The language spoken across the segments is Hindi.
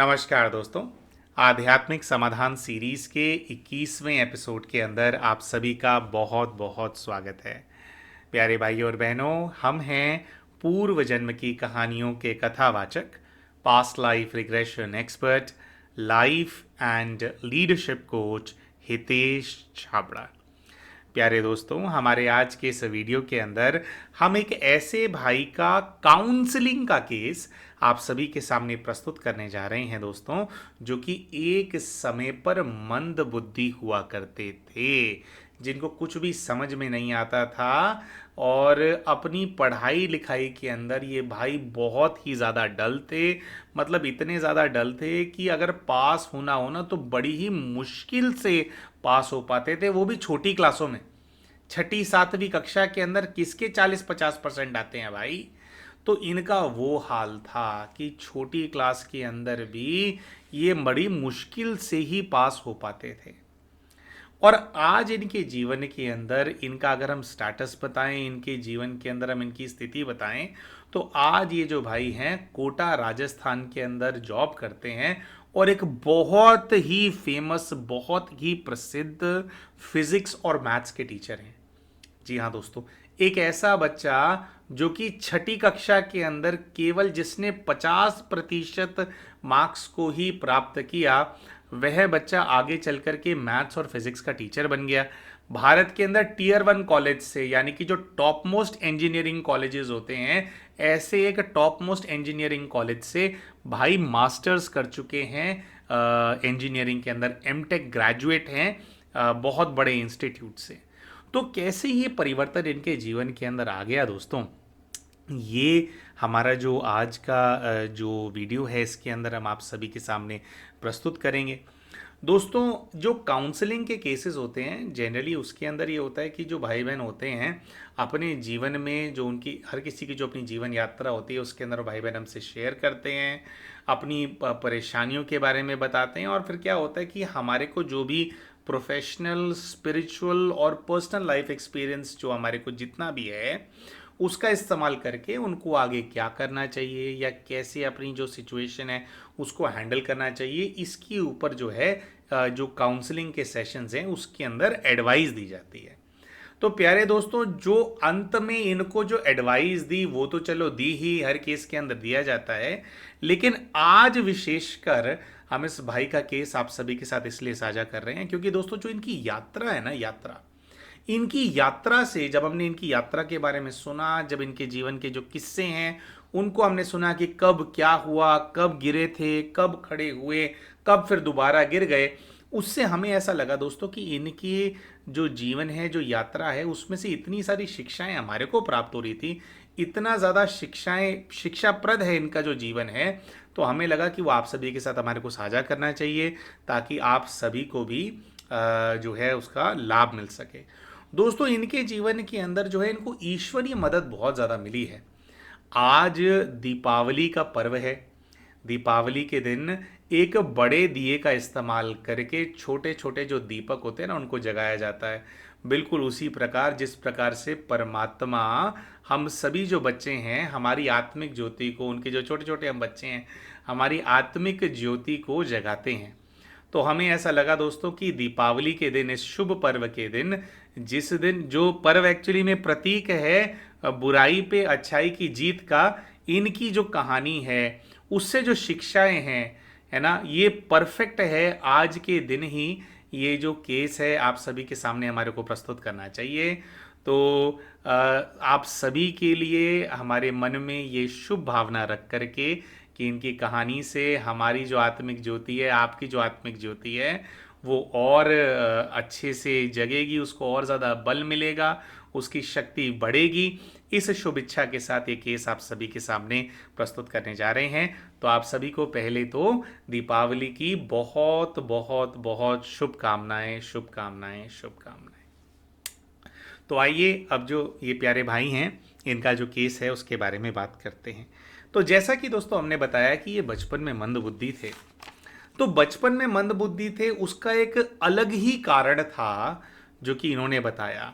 नमस्कार दोस्तों। आध्यात्मिक समाधान सीरीज के 21वें एपिसोड के अंदर आप सभी का बहुत बहुत स्वागत है। प्यारे भाइयों और बहनों, हम हैं पूर्व जन्म की कहानियों के कथावाचक, past life regression expert, life and leadership coach Hitesh Chhabra. प्यारे दोस्तों, हमारे आज के इस वीडियो के अंदर हम एक ऐसे भाई का काउंसलिंग का केस आप सभी के सामने प्रस्तुत करने जा रहे हैं दोस्तों, जो कि एक समय पर मंद बुद्धि हुआ करते थे, जिनको कुछ भी समझ में नहीं आता था। और अपनी पढ़ाई लिखाई के अंदर ये भाई बहुत ही ज़्यादा डल थे। मतलब इतने ज़्यादा डल थे कि अगर पास होना हो ना तो बड़ी ही मुश्किल से पास हो पाते थे, वो भी छोटी क्लासों में। छठी सातवीं कक्षा के अंदर किसके 40-50% आते हैं भाई। तो इनका वो हाल था कि छोटी क्लास के अंदर भी ये बड़ी मुश्किल से ही पास हो पाते थे। और आज इनके जीवन के अंदर इनका अगर हम स्टेटस बताएं, इनके जीवन के अंदर हम इनकी स्थिति बताएं, तो आज ये जो भाई हैं कोटा राजस्थान के अंदर जॉब करते हैं और एक बहुत ही फेमस, बहुत ही प्रसिद्ध फिजिक्स और मैथ्स के टीचर हैं। जी हाँ दोस्तों, एक ऐसा बच्चा जो कि छठी कक्षा के अंदर केवल जिसने 50% मार्क्स को ही प्राप्त किया, वह बच्चा आगे चलकर के मैथ्स और फिजिक्स का टीचर बन गया। भारत के अंदर टीयर 1 कॉलेज से, यानी कि जो टॉप मोस्ट इंजीनियरिंग कॉलेजेस होते हैं, ऐसे एक टॉप मोस्ट इंजीनियरिंग कॉलेज से भाई मास्टर्स कर चुके हैं इंजीनियरिंग के अंदर, एमटेक ग्रेजुएट हैं बहुत बड़े इंस्टीट्यूट से। तो कैसे ये परिवर्तन इनके जीवन के अंदर आ गया दोस्तों, ये हमारा जो आज का जो वीडियो है इसके अंदर हम आप सभी के सामने प्रस्तुत करेंगे। दोस्तों, जो काउंसलिंग के केसेस होते हैं जनरली, उसके अंदर ये होता है कि जो भाई बहन होते हैं अपने जीवन में, जो उनकी हर किसी की जो अपनी जीवन यात्रा होती है उसके अंदर भाई बहन हमसे शेयर करते हैं, अपनी परेशानियों के बारे में बताते हैं। और फिर क्या होता है कि हमारे को जो भी प्रोफेशनल, स्पिरिचुअल और पर्सनल लाइफ एक्सपीरियंस जो हमारे को जितना भी है, उसका इस्तेमाल करके उनको आगे क्या करना चाहिए या कैसे अपनी जो सिचुएशन है उसको हैंडल करना चाहिए, इसके ऊपर जो है जो काउंसलिंग के सेशंस हैं उसके अंदर एडवाइस दी जाती है। तो प्यारे दोस्तों, जो अंत में इनको जो एडवाइस दी वो तो चलो दी ही, हर केस के अंदर दिया जाता है, लेकिन आज विशेषकर हम इस भाई का केस आप सभी के साथ इसलिए साझा कर रहे हैं क्योंकि दोस्तों जो इनकी यात्रा है ना, इनकी यात्रा से, जब हमने इनकी यात्रा के बारे में सुना, जब इनके जीवन के जो किस्से हैं उनको हमने सुना कि कब क्या हुआ, कब गिरे थे, कब खड़े हुए, कब फिर दोबारा गिर गए, उससे हमें ऐसा लगा दोस्तों कि इनकी जो जीवन है, जो यात्रा है, उसमें से इतनी सारी शिक्षाएं हमारे को प्राप्त हो रही थी, इतना ज़्यादा शिक्षाप्रद है इनका जो जीवन है, तो हमें लगा कि वो आप सभी के साथ हमारे को साझा करना चाहिए ताकि आप सभी को भी जो है उसका लाभ मिल सके। दोस्तों, इनके जीवन के अंदर जो है इनको ईश्वरीय मदद बहुत ज़्यादा मिली है। आज दीपावली का पर्व है। दीपावली के दिन एक बड़े दिए का इस्तेमाल करके छोटे छोटे जो दीपक होते हैं ना, उनको जगाया जाता है। बिल्कुल उसी प्रकार जिस प्रकार से परमात्मा हम सभी जो बच्चे हैं, हमारी आत्मिक ज्योति को, उनके जो छोटे छोटे हम बच्चे हैं, हमारी आत्मिक ज्योति को जगाते हैं। तो हमें ऐसा लगा दोस्तों कि दीपावली के दिन, इस शुभ पर्व के दिन, जिस दिन जो पर्व एक्चुअली में प्रतीक है बुराई पे अच्छाई की जीत का, इनकी जो कहानी है उससे जो शिक्षाएं हैं, है ना, ये परफेक्ट है। आज के दिन ही ये जो केस है आप सभी के सामने हमारे को प्रस्तुत करना चाहिए। तो आप सभी के लिए हमारे मन में ये शुभ भावना रख करके कि इनकी कहानी से हमारी जो आत्मिक ज्योति है, आपकी जो आत्मिक ज्योति है, वो और अच्छे से जगेगी, उसको और ज़्यादा बल मिलेगा, उसकी शक्ति बढ़ेगी। इस शुभ इच्छा के साथ ये केस आप सभी के सामने प्रस्तुत करने जा रहे हैं। तो आप सभी को पहले तो दीपावली की बहुत बहुत बहुत शुभकामनाएं, शुभकामनाएं, शुभकामनाएं। तो आइए अब जो ये प्यारे भाई हैं, इनका जो केस है उसके बारे में बात करते हैं। तो जैसा कि दोस्तों हमने बताया कि ये बचपन में मंदबुद्धि थे। तो बचपन में मंदबुद्धि थे, उसका एक अलग ही कारण था जो कि इन्होंने बताया।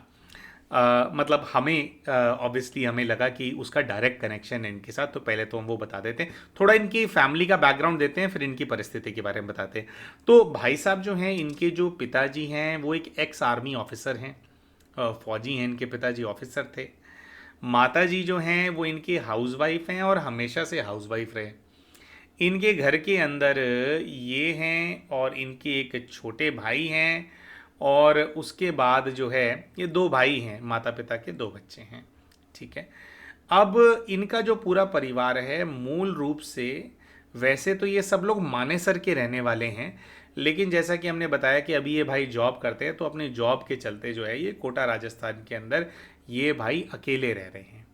मतलब हमें ऑब्वियसली हमें लगा कि उसका डायरेक्ट कनेक्शन है इनके साथ, तो पहले तो हम वो बता देते हैं, थोड़ा इनकी फैमिली का बैकग्राउंड देते हैं, फिर इनकी परिस्थिति के बारे में बताते हैं। तो भाई साहब जो हैं, इनके जो पिताजी हैं वो एक एक्स आर्मी ऑफिसर हैं, फौजी हैं, इनके पिताजी ऑफिसर थे। माता जी जो हैं वो इनकी हाउसवाइफ हैं और हमेशा से हाउसवाइफ रहे। इनके घर के अंदर ये हैं और इनके एक छोटे भाई हैं, और उसके बाद जो है ये दो भाई हैं, माता पिता के दो बच्चे हैं। ठीक है। अब इनका जो पूरा परिवार है मूल रूप से, वैसे तो ये सब लोग मानेसर के रहने वाले हैं, लेकिन जैसा कि हमने बताया कि अभी ये भाई जॉब करते हैं, तो अपने जॉब के चलते जो है ये कोटा राजस्थान के अंदर ये भाई अकेले रह रहे हैं।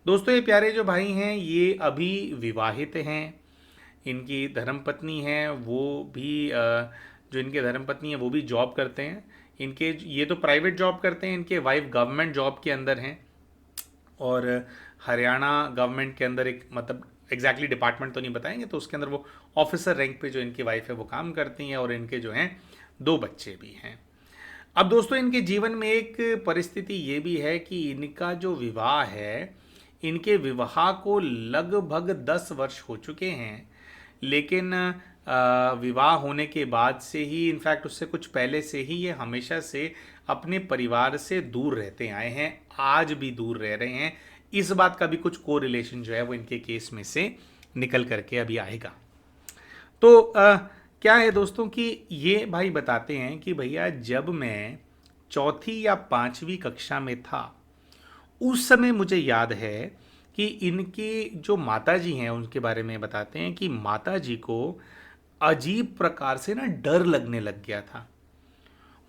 दोस्तों, ये प्यारे जो भाई हैं ये अभी विवाहित हैं। इनकी धर्मपत्नी है वो भी जो इनके धर्मपत्नी है वो भी जॉब करते हैं। इनके ये तो प्राइवेट जॉब करते हैं, इनके वाइफ गवर्नमेंट जॉब के अंदर हैं, और हरियाणा गवर्नमेंट के अंदर एक, मतलब एग्जैक्टली डिपार्टमेंट तो नहीं बताएंगे, तो उसके अंदर वो ऑफिसर रैंक पे जो इनकी वाइफ है वो काम करती हैं, और इनके जो हैं दो बच्चे भी हैं। अब दोस्तों, इनके जीवन में एक परिस्थिति ये भी है कि इनका जो विवाह है, इनके विवाह को लगभग 10 वर्ष हो चुके हैं, लेकिन विवाह होने के बाद से ही, इनफैक्ट उससे कुछ पहले से ही, ये हमेशा से अपने परिवार से दूर रहते आए हैं, आज भी दूर रह रहे हैं। इस बात का भी कुछ को रिलेशन जो है वो इनके केस में से निकल करके अभी आएगा। तो क्या है दोस्तों कि ये भाई बताते हैं कि भैया, जब मैं चौथी या पांचवी कक्षा में था, उस समय मुझे याद है कि इनकी जो माताजी हैं उनके बारे में बताते हैं कि माताजी को अजीब प्रकार से ना डर लगने लग गया था।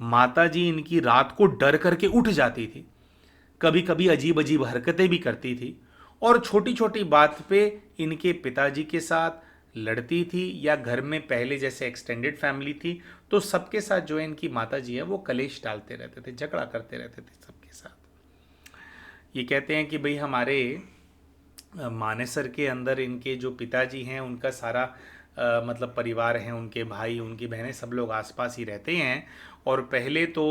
माताजी इनकी रात को डर करके उठ जाती थी, कभी कभी अजीब अजीब हरकतें भी करती थी, और छोटी छोटी बात पे इनके पिताजी के साथ लड़ती थी, या घर में पहले जैसे एक्सटेंडेड फैमिली थी तो सबके साथ जो है इनकी माताजी है वो कलेश डालते रहते थे, झगड़ा करते रहते थे सबके साथ। ये कहते हैं कि भाई हमारे मानेसर के अंदर इनके जो पिताजी हैं उनका सारा मतलब परिवार है, उनके भाई उनकी बहनें सब लोग आसपास ही रहते हैं। और पहले तो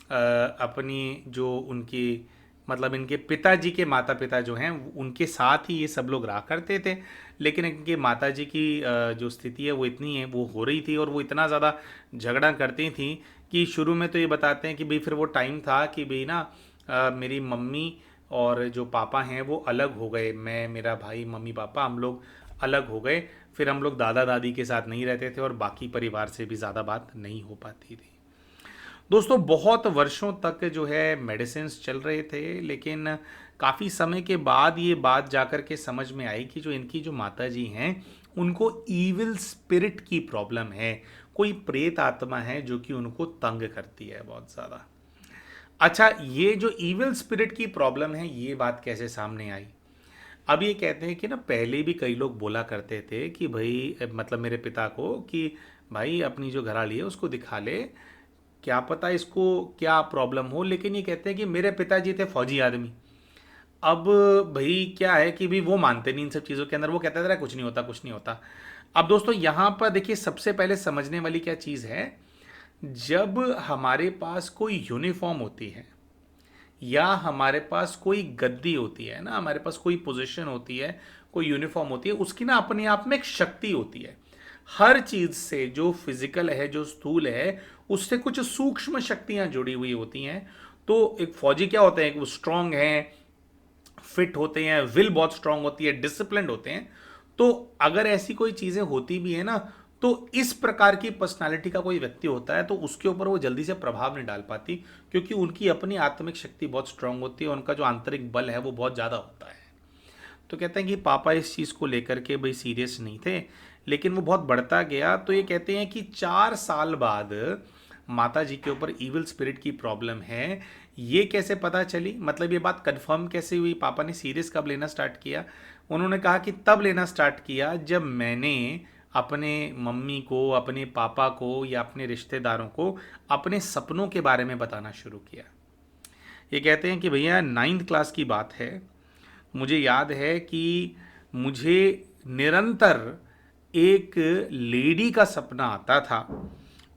अपनी जो उनकी, मतलब इनके पिताजी के माता पिता जो हैं उनके साथ ही ये सब लोग रहा करते थे, लेकिन इनके माताजी की जो स्थिति है वो इतनी है, वो हो रही थी और वो इतना ज़्यादा झगड़ा करती थी कि शुरू में तो ये बताते हैं कि भाई फिर वो टाइम था कि भाई ना, मेरी मम्मी और जो पापा हैं वो अलग हो गए, मैं, मेरा भाई, मम्मी पापा, हम लोग अलग हो गए। फिर हम लोग दादा दादी के साथ नहीं रहते थे और बाकी परिवार से भी ज़्यादा बात नहीं हो पाती थी। दोस्तों, बहुत वर्षों तक जो है मेडिसिन्स चल रहे थे, लेकिन काफ़ी समय के बाद ये बात जाकर के समझ में आई कि जो इनकी जो माता जी हैं उनको ईविल स्पिरिट की प्रॉब्लम है, कोई प्रेत आत्मा है जो कि उनको तंग करती है बहुत ज़्यादा। अच्छा, ये जो इविल स्पिरिट की प्रॉब्लम है, ये बात कैसे सामने आई? अब ये कहते हैं कि ना, पहले भी कई लोग बोला करते थे कि भाई, मतलब मेरे पिता को, कि भाई अपनी जो घरवाली है उसको दिखा ले, क्या पता इसको क्या प्रॉब्लम हो। लेकिन ये कहते हैं कि मेरे पिताजी थे फौजी आदमी। अब भाई क्या है कि भी वो मानते नहीं इन सब चीज़ों के अंदर, वो कहते थे कुछ नहीं होता, कुछ नहीं होता। अब दोस्तों, यहाँ पर देखिए, सबसे पहले समझने वाली क्या चीज़ है, जब हमारे पास कोई यूनिफॉर्म होती है, या हमारे पास कोई गद्दी होती है ना, हमारे पास कोई पोजीशन होती है, कोई यूनिफॉर्म होती है, उसकी ना अपने आप में एक शक्ति होती है। हर चीज से, जो फिजिकल है, जो स्थूल है, उससे कुछ सूक्ष्म शक्तियां जुड़ी हुई होती हैं। तो एक फौजी क्या होते हैं, वो स्ट्रांग है, फिट होते हैं, विल बहुत स्ट्रांग होती है, डिसिप्लिन होते हैं। तो अगर ऐसी कोई चीजें होती भी है ना, तो इस प्रकार की पर्सनालिटी का कोई व्यक्ति होता है तो उसके ऊपर वो जल्दी से प्रभाव नहीं डाल पाती, क्योंकि उनकी अपनी आत्मिक शक्ति बहुत स्ट्रांग होती है, उनका जो आंतरिक बल है वो बहुत ज़्यादा होता है। तो कहते हैं कि पापा इस चीज़ को लेकर के भाई सीरियस नहीं थे, लेकिन वो बहुत बढ़ता गया। तो ये कहते हैं कि 4 साल बाद माता जी के ऊपर इविल स्पिरिट की प्रॉब्लम है। ये कैसे पता चली, मतलब ये बात कंफर्म कैसे हुई, पापा ने सीरियस कब लेना स्टार्ट किया? उन्होंने कहा कि तब लेना स्टार्ट किया जब मैंने अपने मम्मी को, अपने पापा को, या अपने रिश्तेदारों को अपने सपनों के बारे में बताना शुरू किया। ये कहते हैं कि भैया 9th क्लास की बात है, मुझे याद है कि मुझे निरंतर एक लेडी का सपना आता था,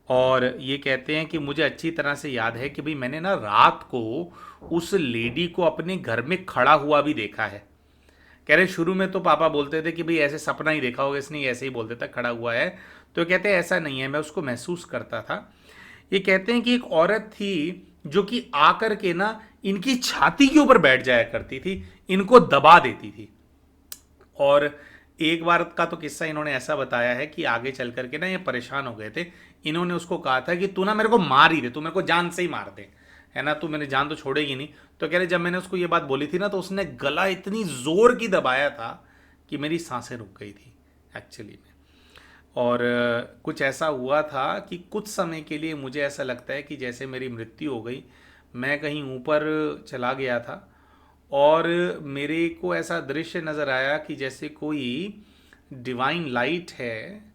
और ये कहते हैं कि मुझे अच्छी तरह से याद है कि भाई मैंने ना रात को उस लेडी को अपने घर में खड़ा हुआ भी देखा है। कह रहे शुरू में तो पापा बोलते थे कि भाई ऐसे सपना ही देखा होगा, इसने ऐसे ही बोल देता खड़ा हुआ है। तो कहते हैं ऐसा नहीं है, मैं उसको महसूस करता था। ये कहते हैं कि एक औरत थी जो कि आकर के ना इनकी छाती के ऊपर बैठ जाया करती थी, इनको दबा देती थी। और एक बार का तो किस्सा इन्होंने ऐसा बताया है कि आगे चल करके ना ये परेशान हो गए थे। इन्होंने उसको कहा था कि तू ना मेरे को मार ही दे, तू मेरे को जान से ही मार दे, है ना, तू मेरी जान तो छोड़ेगी नहीं। तो कह रहे जब मैंने उसको ये बात बोली थी ना, तो उसने गला इतनी जोर की दबाया था कि मेरी सांसें रुक गई थी एक्चुअली में। और कुछ ऐसा हुआ था कि कुछ समय के लिए मुझे ऐसा लगता है कि जैसे मेरी मृत्यु हो गई, मैं कहीं ऊपर चला गया था और मेरे को ऐसा दृश्य नज़र आया कि जैसे कोई डिवाइन लाइट है,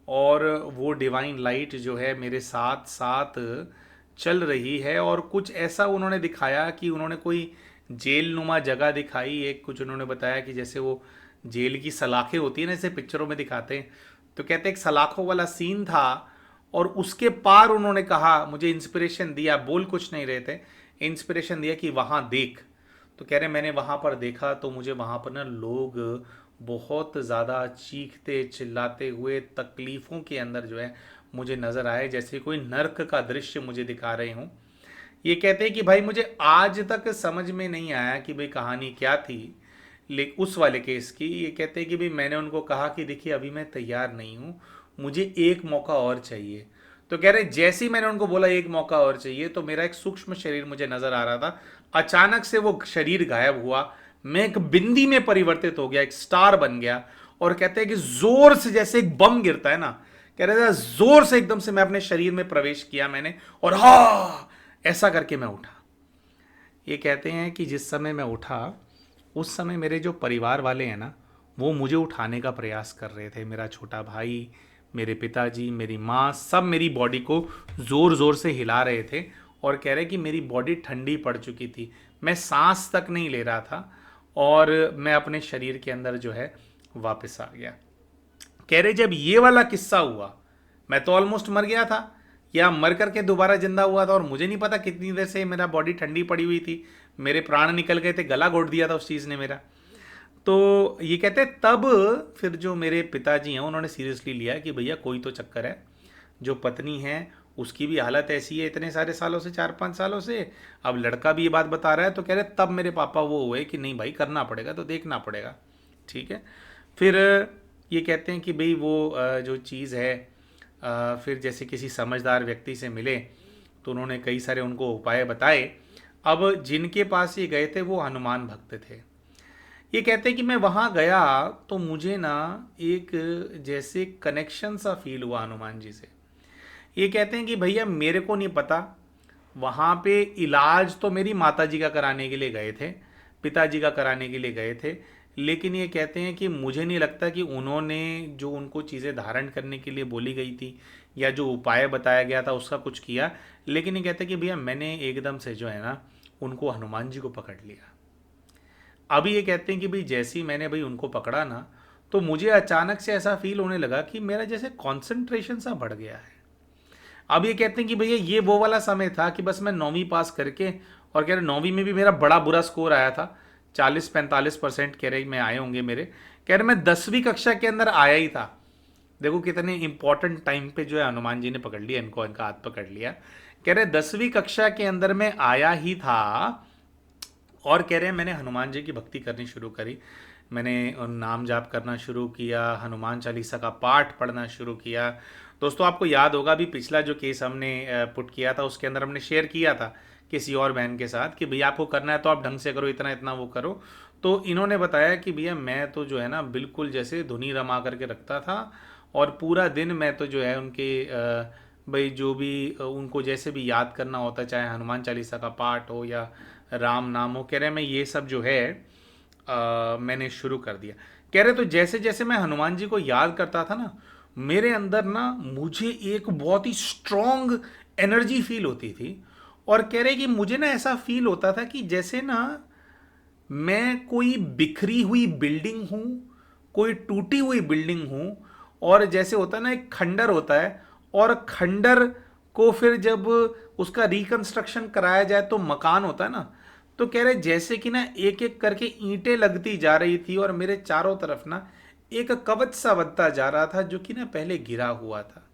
और वो डिवाइन लाइट जो है मेरे साथ साथ चल रही है। और कुछ ऐसा उन्होंने दिखाया कि उन्होंने कोई जेल नुमा जगह दिखाई, एक कुछ उन्होंने बताया कि जैसे वो जेल की सलाखें होती है ना, जैसे पिक्चरों में दिखाते हैं, तो कहते हैं एक सलाखों वाला सीन था। और उसके पार उन्होंने कहा, मुझे इंस्पिरेशन दिया, बोल कुछ नहीं रहे थे, इंस्पिरेशन दिया कि वहाँ देख। तो कह रहे मैंने वहाँ पर देखा तो मुझे वहाँ पर ना लोग बहुत ज़्यादा चीखते चिल्लाते हुए तकलीफ़ों के अंदर जो है मुझे नज़र आए, जैसे कोई नर्क का दृश्य मुझे दिखा रहे हूँ। ये कहते हैं कि भाई मुझे आज तक समझ में नहीं आया कि भाई कहानी क्या थी, लेकिन उस वाले केस की। ये कहते हैं कि भाई मैंने उनको कहा कि देखिए अभी मैं तैयार नहीं हूँ, मुझे एक मौका और चाहिए। तो कह रहे जैसे ही मैंने उनको बोला एक मौका और चाहिए, तो मेरा एक सूक्ष्म शरीर मुझे नजर आ रहा था, अचानक से वो शरीर गायब हुआ, मैं एक बिंदी में परिवर्तित हो गया, एक स्टार बन गया। और कहते हैं कि जोर से जैसे एक बम गिरता है ना, कह रहे थे जोर से एकदम से मैं अपने शरीर में प्रवेश किया मैंने, और हा ऐसा करके मैं उठा। ये कहते हैं कि जिस समय मैं उठा, उस समय मेरे जो परिवार वाले हैं ना, वो मुझे उठाने का प्रयास कर रहे थे। मेरा छोटा भाई, मेरे पिताजी, मेरी माँ, सब मेरी बॉडी को ज़ोर ज़ोर से हिला रहे थे और कह रहे कि मेरी बॉडी ठंडी पड़ चुकी थी, मैं सांस तक नहीं ले रहा था, और मैं अपने शरीर के अंदर जो है वापस आ गया। कह रहे जब ये वाला किस्सा हुआ, मैं तो ऑलमोस्ट मर गया था, या मर करके दोबारा जिंदा हुआ था, और मुझे नहीं पता कितनी देर से मेरा बॉडी ठंडी पड़ी हुई थी, मेरे प्राण निकल गए थे, गला घोट दिया था उस चीज़ ने मेरा। तो ये कहते हैं तब फिर जो मेरे पिताजी हैं उन्होंने सीरियसली लिया कि भैया कोई तो चक्कर है, जो पत्नी है उसकी भी हालत ऐसी है इतने सारे सालों से, 4-5 सालों से, अब लड़का भी ये बात बता रहा है। तो कह रहे तब मेरे पापा वो हुए कि नहीं भाई करना पड़ेगा, तो देखना पड़ेगा, ठीक है। फिर ये कहते हैं कि भाई वो जो चीज़ है, फिर जैसे किसी समझदार व्यक्ति से मिले तो उन्होंने कई सारे उनको उपाय बताए। अब जिनके पास ये गए थे वो हनुमान भक्त थे। ये कहते हैं कि मैं वहाँ गया तो मुझे ना एक जैसे कनेक्शन सा फील हुआ हनुमान जी से। ये कहते हैं कि भैया मेरे को नहीं पता, वहाँ पे इलाज तो मेरी माता जी का कराने के लिए गए थे, पिताजी का कराने के लिए गए थे, लेकिन ये कहते हैं कि मुझे नहीं लगता कि उन्होंने जो उनको चीज़ें धारण करने के लिए बोली गई थी या जो उपाय बताया गया था उसका कुछ किया। लेकिन ये कहते हैं कि भैया मैंने एकदम से जो है ना उनको हनुमान जी को पकड़ लिया। अभी ये कहते हैं कि भाई जैसे ही मैंने भाई उनको पकड़ा ना, तो मुझे अचानक से ऐसा फील होने लगा कि मेरा जैसे कंसंट्रेशन सा बढ़ गया है। अब ये कहते हैं कि भैया ये वो वाला समय था कि बस मैं 9वीं पास करके, और कह रहे 9वीं में भी मेरा बड़ा बुरा स्कोर आया था, 40-45% कह रहे मैं आए होंगे मेरे। कह रहे मैं 10वीं कक्षा के अंदर आया ही था। देखो कितने इंपॉर्टेंट टाइम पे जो है हनुमान जी ने पकड़ लिया इनको, इनका हाथ पकड़ लिया। कह रहे 10वीं कक्षा के अंदर मैं आया ही था, और कह रहे हैं मैंने हनुमान जी की भक्ति करनी शुरू करी। मैंने नाम जाप करना शुरू किया, हनुमान चालीसा का पाठ पढ़ना शुरू किया। दोस्तों आपको याद होगा अभी पिछला जो केस हमने पुट किया था उसके अंदर हमने शेयर किया था किसी और बहन के साथ कि भैया आपको करना है तो आप ढंग से करो, इतना इतना वो करो। तो इन्होंने बताया कि भैया मैं तो जो है ना बिल्कुल जैसे धुनी रमा करके रखता था, और पूरा दिन मैं तो जो है उनके भाई जो भी उनको जैसे भी याद करना होता, चाहे हनुमान चालीसा का पाठ हो या राम नाम हो, कह रहे मैं ये सब जो है मैंने शुरू कर दिया। कह रहे तो जैसे जैसे मैं हनुमान जी को याद करता था ना, मेरे अंदर ना मुझे एक बहुत ही स्ट्रॉन्ग एनर्जी फील होती थी। और कह रहे कि मुझे ना ऐसा फील होता था कि जैसे ना मैं कोई बिखरी हुई बिल्डिंग हूँ, कोई टूटी हुई बिल्डिंग हूँ, और जैसे होता है ना एक खंडर होता है, और खंडर को फिर जब उसका रिकंस्ट्रक्शन कराया जाए तो मकान होता है ना, तो कह रहे जैसे कि ना एक एक करके ईंटें लगती जा रही थी और मेरे चारों तरफ ना एक कवच सा बनता जा रहा था जो कि ना पहले घिरा हुआ था।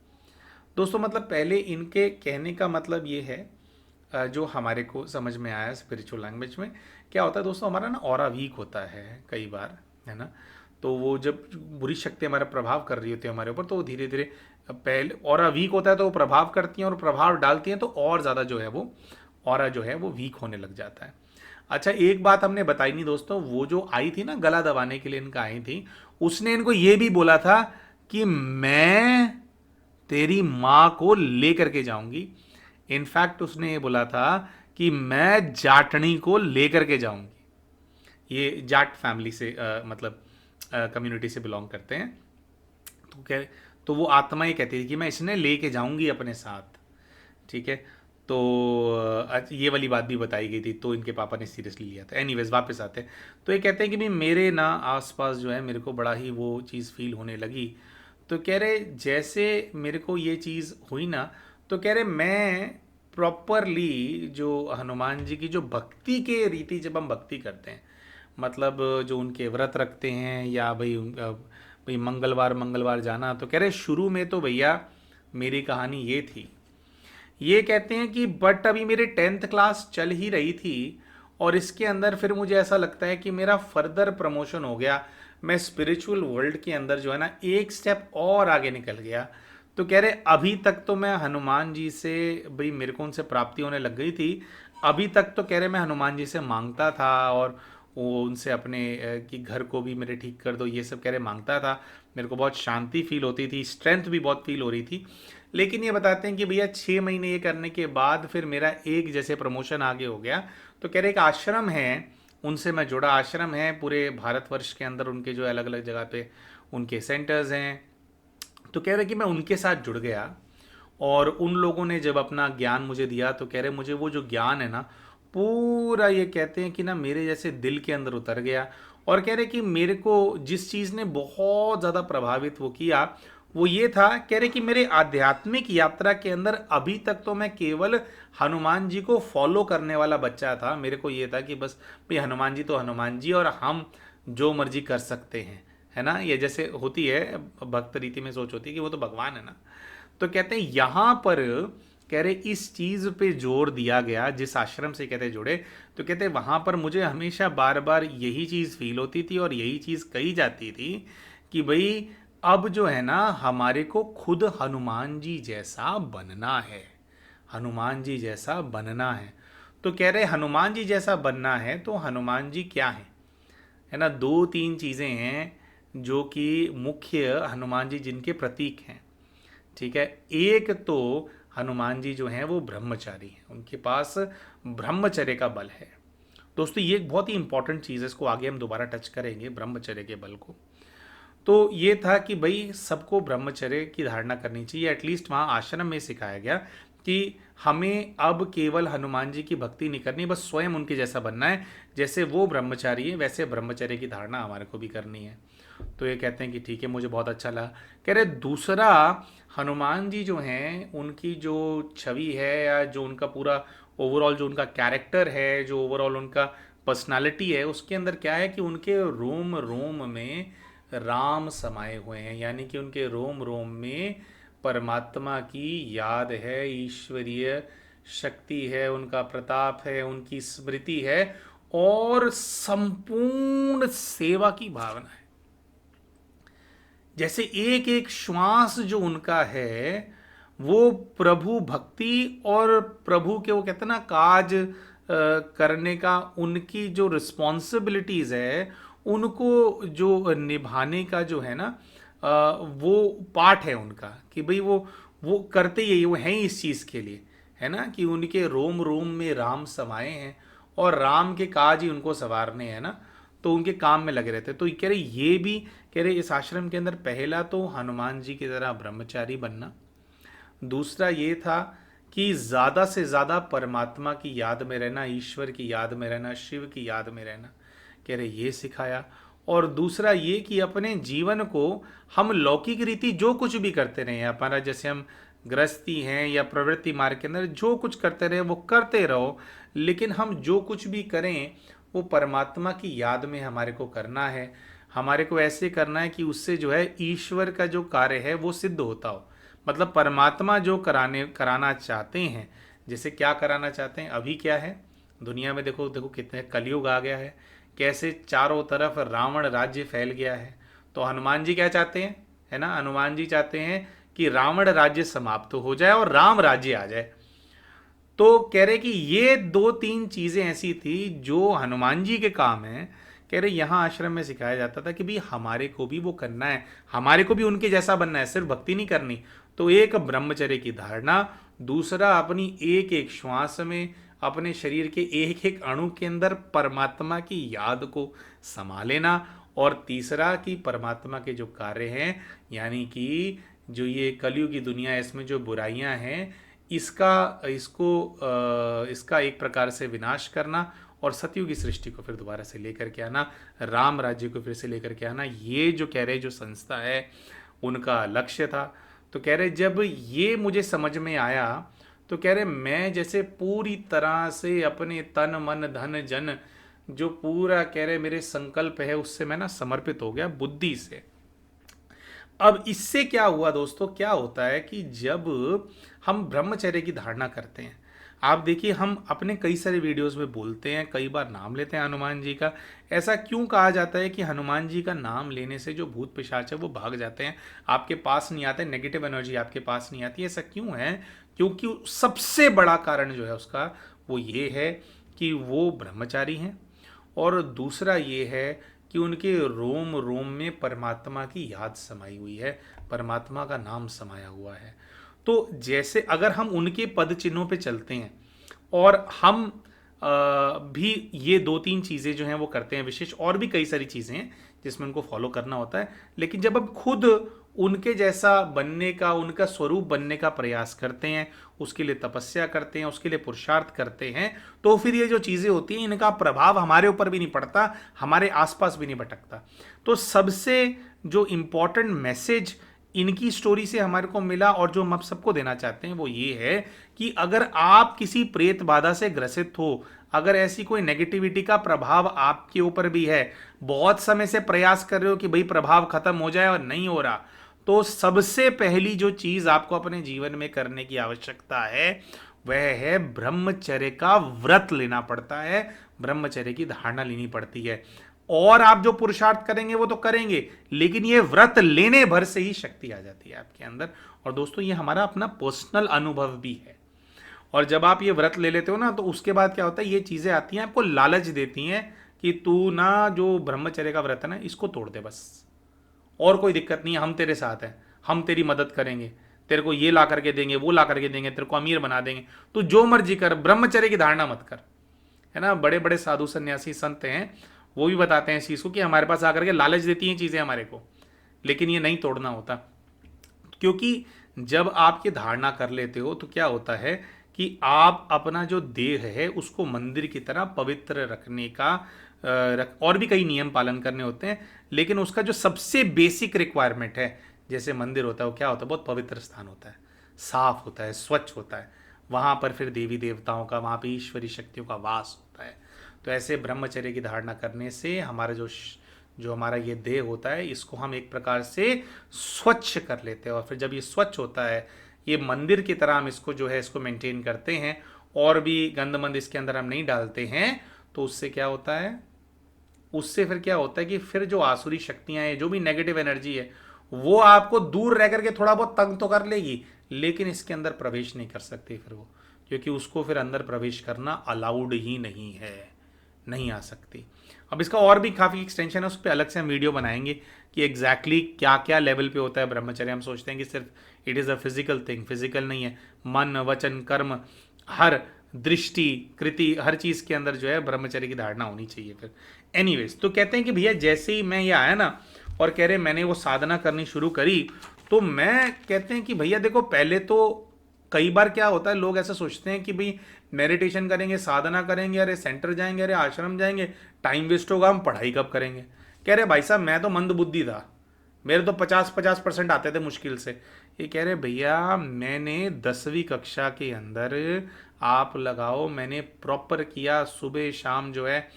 दोस्तों मतलब पहले इनके कहने का मतलब ये है, जो हमारे को समझ में आया स्पिरिचुअल लैंग्वेज में, क्या होता है दोस्तों, हमारा ना ऑरा वीक होता है कई बार, है ना। तो वो जब बुरी शक्ति हमारा प्रभाव कर रही होती है हमारे ऊपर, तो वो धीरे धीरे पहले ऑरा वीक होता है तो वो प्रभाव करती हैं और प्रभाव डालती हैं, तो और ज़्यादा जो है वो ऑरा जो है वो वीक होने लग जाता है। अच्छा एक बात हमने बताई नहीं दोस्तों, वो जो आई थी ना गला दबाने के लिए इनका आई थी, उसने इनको ये भी बोला था कि मैं तेरी माँ को लेकर के जाऊंगी। इनफैक्ट उसने ये बोला था कि मैं जाटनी को लेकर के जाऊंगी। ये जाट फैमिली से मतलब कम्युनिटी से बिलोंग करते हैं। तो कह तो वो आत्मा ये कहती थी कि मैं इसने लेके जाऊंगी अपने साथ, ठीक है। तो ये वाली बात भी बताई गई थी, तो इनके पापा ने सीरियसली लिया था। एनीवेज वापस आते हैं, तो ये कहते हैं कि भाई मेरे ना आसपास जो है मेरे को बड़ा ही वो चीज़ फील होने लगी। तो कह रहे जैसे मेरे को ये चीज़ हुई ना, तो कह रहे मैं प्रॉपरली जो हनुमान जी की जो भक्ति के रीति, जब हम भक्ति करते हैं, मतलब जो उनके व्रत रखते हैं या भाई भाई मंगलवार मंगलवार जाना, तो कह रहे शुरू में तो भैया मेरी कहानी ये थी। ये कहते हैं कि बट अभी मेरे 10th क्लास चल ही रही थी और इसके अंदर फिर मुझे ऐसा लगता है कि मेरा फर्दर प्रमोशन हो गया। मैं स्पिरिचुअल वर्ल्ड के अंदर जो है ना एक स्टेप और आगे निकल गया। तो कह रहे अभी तक तो मैं हनुमान जी से, भाई मेरे को उनसे प्राप्ति होने लग गई थी। अभी तक तो कह रहे मैं हनुमान जी से मांगता था और वो उनसे अपने कि घर को भी मेरे ठीक कर दो, ये सब कह रहे मांगता था। मेरे को बहुत शांति फील होती थी, स्ट्रेंथ भी बहुत फील हो रही थी। लेकिन ये बताते हैं कि भैया 6 महीने ये करने के बाद फिर मेरा एक जैसे प्रमोशन आगे हो गया। तो कह रहे एक आश्रम है, उनसे मैं जुड़ा। आश्रम है पूरे भारतवर्ष के अंदर, उनके जो अलग अलग जगह पे उनके सेंटर्स हैं। तो कह रहे कि मैं उनके साथ जुड़ गया और उन लोगों ने जब अपना ज्ञान मुझे दिया, तो कह रहे मुझे वो जो ज्ञान है ना पूरा, ये कहते हैं कि ना मेरे जैसे दिल के अंदर उतर गया। और कह रहे कि मेरे को जिस चीज़ ने बहुत ज़्यादा प्रभावित वो किया, वो ये था, कह रहे कि मेरे आध्यात्मिक यात्रा के अंदर अभी तक तो मैं केवल हनुमान जी को फॉलो करने वाला बच्चा था। मेरे को ये था कि बस भाई हनुमान जी तो हनुमान जी और हम जो मर्जी कर सकते हैं, है ना। ये जैसे होती है भक्त रीति में सोच होती है कि वो तो भगवान है ना। तो कहते हैं यहाँ पर, कह रहे इस चीज़ पे जोर दिया गया जिस आश्रम से कहते जुड़े। तो कहते वहाँ पर मुझे हमेशा बार बार यही चीज़ फील होती थी और यही चीज़ कही जाती थी कि भाई अब जो है ना हमारे को खुद हनुमान जी जैसा बनना है, हनुमान जी जैसा बनना है। तो कह रहे हनुमान जी जैसा बनना है, तो हनुमान जी क्या है ना, दो तीन चीज़ें हैं जो कि मुख्य हनुमान जी जिनके प्रतीक हैं, ठीक है। एक तो हनुमान जी जो हैं वो ब्रह्मचारी हैं, उनके पास ब्रह्मचर्य का बल है। दोस्तों ये एक बहुत ही इंपॉर्टेंट चीज़ है, इसको आगे हम दोबारा टच करेंगे ब्रह्मचर्य के बल को। तो ये था कि भाई सबको ब्रह्मचर्य की धारणा करनी चाहिए। एटलीस्ट वहाँ आश्रम में सिखाया गया कि हमें अब केवल हनुमान जी की भक्ति नहीं करनी, बस स्वयं उनके जैसा बनना है। जैसे वो ब्रह्मचारी है वैसे ब्रह्मचर्य की धारणा हमारे को भी करनी है। तो ये कहते हैं कि ठीक है, मुझे बहुत अच्छा लगा। कह रहे दूसरा, हनुमान जी जो हैं उनकी जो छवि है या जो उनका पूरा ओवरऑल जो उनका कैरेक्टर है, जो ओवरऑल उनका पर्सनालिटी है, उसके अंदर क्या है कि उनके रोम रोम में राम समाये हुए हैं। यानी कि उनके रोम रोम में परमात्मा की याद है, ईश्वरीय शक्ति है, उनका प्रताप है, उनकी स्मृति है और संपूर्ण सेवा की भावना है। जैसे एक एक श्वास जो उनका है वो प्रभु भक्ति और प्रभु के वो कहते हैं ना काज करने का, उनकी जो रिस्पॉन्सिबिलिटीज है उनको जो निभाने का जो है ना वो पार्ट है उनका, कि भाई वो करते ही वो हैं ही इस चीज़ के लिए, है ना, कि उनके रोम रोम में राम समाये हैं और राम के काज ही उनको संवारने हैं ना। तो उनके काम में लगे रहते। तो कह रहे ये भी, कह रहे इस आश्रम के अंदर पहला तो हनुमान जी की तरह ब्रह्मचारी बनना, दूसरा ये था कि ज़्यादा से ज़्यादा परमात्मा की याद में रहना, ईश्वर की याद में रहना, शिव की याद में रहना, कह रहे ये सिखाया। और दूसरा ये कि अपने जीवन को हम लौकिक रीति जो कुछ भी करते रहे, हमारा जैसे हम गृहस्थी हैं या प्रवृत्ति मार्ग के अंदर जो कुछ करते रहे वो करते रहो, लेकिन हम जो कुछ भी करें वो परमात्मा की याद में हमारे को करना है। हमारे को ऐसे करना है कि उससे जो है ईश्वर का जो कार्य है वो सिद्ध होता हो। मतलब परमात्मा जो कराना चाहते हैं, जैसे क्या कराना चाहते हैं, अभी क्या है दुनिया में, देखो देखो कितने कलयुग आ गया है, कैसे चारों तरफ रावण राज्य फैल गया है। तो हनुमान जी क्या चाहते हैं, है ना, हनुमान जी चाहते हैं कि रावण राज्य समाप्त हो जाए और राम राज्य आ जाए। तो कह रहे कि ये दो तीन चीजें ऐसी थी जो हनुमान जी के काम है। कह रहे यहाँ आश्रम में सिखाया जाता था कि भाई हमारे को भी वो करना है, हमारे को भी उनके जैसा बनना है, सिर्फ भक्ति नहीं करनी। तो एक ब्रह्मचर्य की धारणा, दूसरा अपनी एक एक श्वास में, अपने शरीर के एक एक अणु के अंदर परमात्मा की याद को समा लेना, और तीसरा कि परमात्मा के जो कार्य हैं, यानी कि जो ये कलयुग की दुनिया है इसमें जो बुराइयां हैं, इसका एक प्रकार से विनाश करना और सतयुग की सृष्टि को फिर दोबारा से लेकर के आना, राम राज्य को फिर से लेकर के आना। ये जो कह रहे जो संस्था है उनका लक्ष्य था। तो कह रहे जब ये मुझे समझ में आया तो कह रहे मैं जैसे पूरी तरह से अपने तन मन धन जन जो पूरा कह रहे मेरे संकल्प है उससे मैं ना समर्पित हो गया बुद्धि से। अब इससे क्या हुआ दोस्तों, क्या होता है कि जब हम ब्रह्मचर्य की धारणा करते हैं, आप देखिए हम अपने कई सारे वीडियोस में बोलते हैं, कई बार नाम लेते हैं हनुमान जी का। ऐसा क्यों कहा जाता है कि हनुमान जी का नाम लेने से जो भूत पिशाच है वो भाग जाते हैं, आपके पास नहीं आते, नेगेटिव एनर्जी आपके पास नहीं आती? ऐसा क्यों है? क्योंकि सबसे बड़ा कारण जो है उसका वो ये है कि वो ब्रह्मचारी हैं, और दूसरा ये है कि उनके रोम रोम में परमात्मा की याद समाई हुई है, परमात्मा का नाम समाया हुआ है। तो जैसे अगर हम उनके पद चिन्हों पे चलते हैं और हम भी ये दो तीन चीज़ें जो हैं वो करते हैं, विशेष और भी कई सारी चीज़ें हैं जिसमें उनको फॉलो करना होता है, लेकिन जब हम खुद उनके जैसा बनने का, उनका स्वरूप बनने का प्रयास करते हैं, उसके लिए तपस्या करते हैं, उसके लिए पुरुषार्थ करते हैं, तो फिर ये जो चीज़ें होती हैं इनका प्रभाव हमारे ऊपर भी नहीं पड़ता, हमारे आसपास भी नहीं भटकता। तो सबसे जो इम्पोर्टेंट मैसेज इनकी स्टोरी से हमारे को मिला और जो हम आप सबको देना चाहते हैं वो ये है कि अगर आप किसी प्रेत बाधा से ग्रसित हो, अगर ऐसी कोई नेगेटिविटी का प्रभाव आपके ऊपर भी है, बहुत समय से प्रयास कर रहे हो कि भाई प्रभाव खत्म हो जाए और नहीं हो रहा, तो सबसे पहली जो चीज आपको अपने जीवन में करने की आवश्यकता है वह है ब्रह्मचर्य का व्रत लेना पड़ता है, ब्रह्मचर्य की धारणा लेनी पड़ती है। और आप जो पुरुषार्थ करेंगे वो तो करेंगे, लेकिन ये व्रत लेने भर से ही शक्ति आ जाती है आपके अंदर। और दोस्तों ये हमारा अपना पर्सनल अनुभव भी है। और जब आप ये व्रत ले लेते हो ना, तो उसके बाद क्या होता है, ये चीजें आती हैं, आपको लालच देती हैं कि तू ना जो ब्रह्मचर्य का व्रत है ना इसको तोड़ दे बस, और कोई दिक्कत नहीं है, हम तेरे साथ हैं, हम तेरी मदद करेंगे, तेरे को ये ला करके देंगे, वो ला करके देंगे, तेरे को अमीर बना देंगे, तू जो मर्जी कर, ब्रह्मचर्य की धारणा मत कर। है ना, बड़े बड़े साधु सन्यासी संत हैं, वो भी बताते हैं इस चीज़ को कि हमारे पास आकर के लालच देती हैं चीज़ें हमारे को, लेकिन ये नहीं तोड़ना होता। क्योंकि जब आप ये धारणा कर लेते हो तो क्या होता है कि आप अपना जो देह है उसको मंदिर की तरह पवित्र रखने का और भी कई नियम पालन करने होते हैं, लेकिन उसका जो सबसे बेसिक रिक्वायरमेंट है, जैसे मंदिर होता है वो क्या होता है, बहुत पवित्र स्थान होता है, साफ होता है, स्वच्छ होता है, वहाँ पर फिर देवी देवताओं का, वहाँ पे ईश्वरी शक्तियों का वास होता है। तो ऐसे ब्रह्मचर्य की धारणा करने से हमारा जो हमारा ये देह होता है इसको हम एक प्रकार से स्वच्छ कर लेते हैं, और फिर जब ये स्वच्छ होता है, ये मंदिर की तरह हम इसको जो है इसको मेंटेन करते हैं, और भी गंदमंद इसके अंदर हम नहीं डालते हैं, तो उससे क्या होता है, उससे फिर क्या होता है कि फिर जो आसुरी शक्तियां हैं, जो भी नेगेटिव एनर्जी है, वो आपको दूर रह करके थोड़ा बहुत तंग तो कर लेगी, लेकिन इसके अंदर प्रवेश नहीं कर सकती फिर वो, क्योंकि उसको फिर अंदर प्रवेश करना अलाउड ही नहीं है, नहीं आ सकती। अब इसका और भी काफ़ी एक्सटेंशन है, उस पर अलग से हम वीडियो बनाएंगे कि एग्जैक्टली क्या क्या लेवल पे होता है ब्रह्मचर्य। हम सोचते हैं कि सिर्फ it is a physical thing, physical नहीं है, मन वचन कर्म हर दृष्टि कृति हर चीज़ के अंदर जो है ब्रह्मचर्य की धारणा होनी चाहिए फिर। एनीवेज, तो कहते हैं कि भैया जैसे ही मैं ये आया ना और कह रहे मैंने वो साधना करनी शुरू करी, तो मैं कहते हैं कि भैया देखो, पहले तो कई बार क्या होता है, लोग ऐसा सोचते हैं कि भाई मेडिटेशन करेंगे, साधना करेंगे, अरे सेंटर जाएंगे, अरे आश्रम जाएंगे, टाइम वेस्ट होगा, हम पढ़ाई कब करेंगे। कह रहे भाई साहब मैं तो मंद बुद्धि था, मेरे तो 50% आते थे मुश्किल से। ये कह रहे भैया मैंने 10वीं कक्षा के अंदर, आप लगाओ, मैंने प्रॉपर किया, सुबह शाम जो है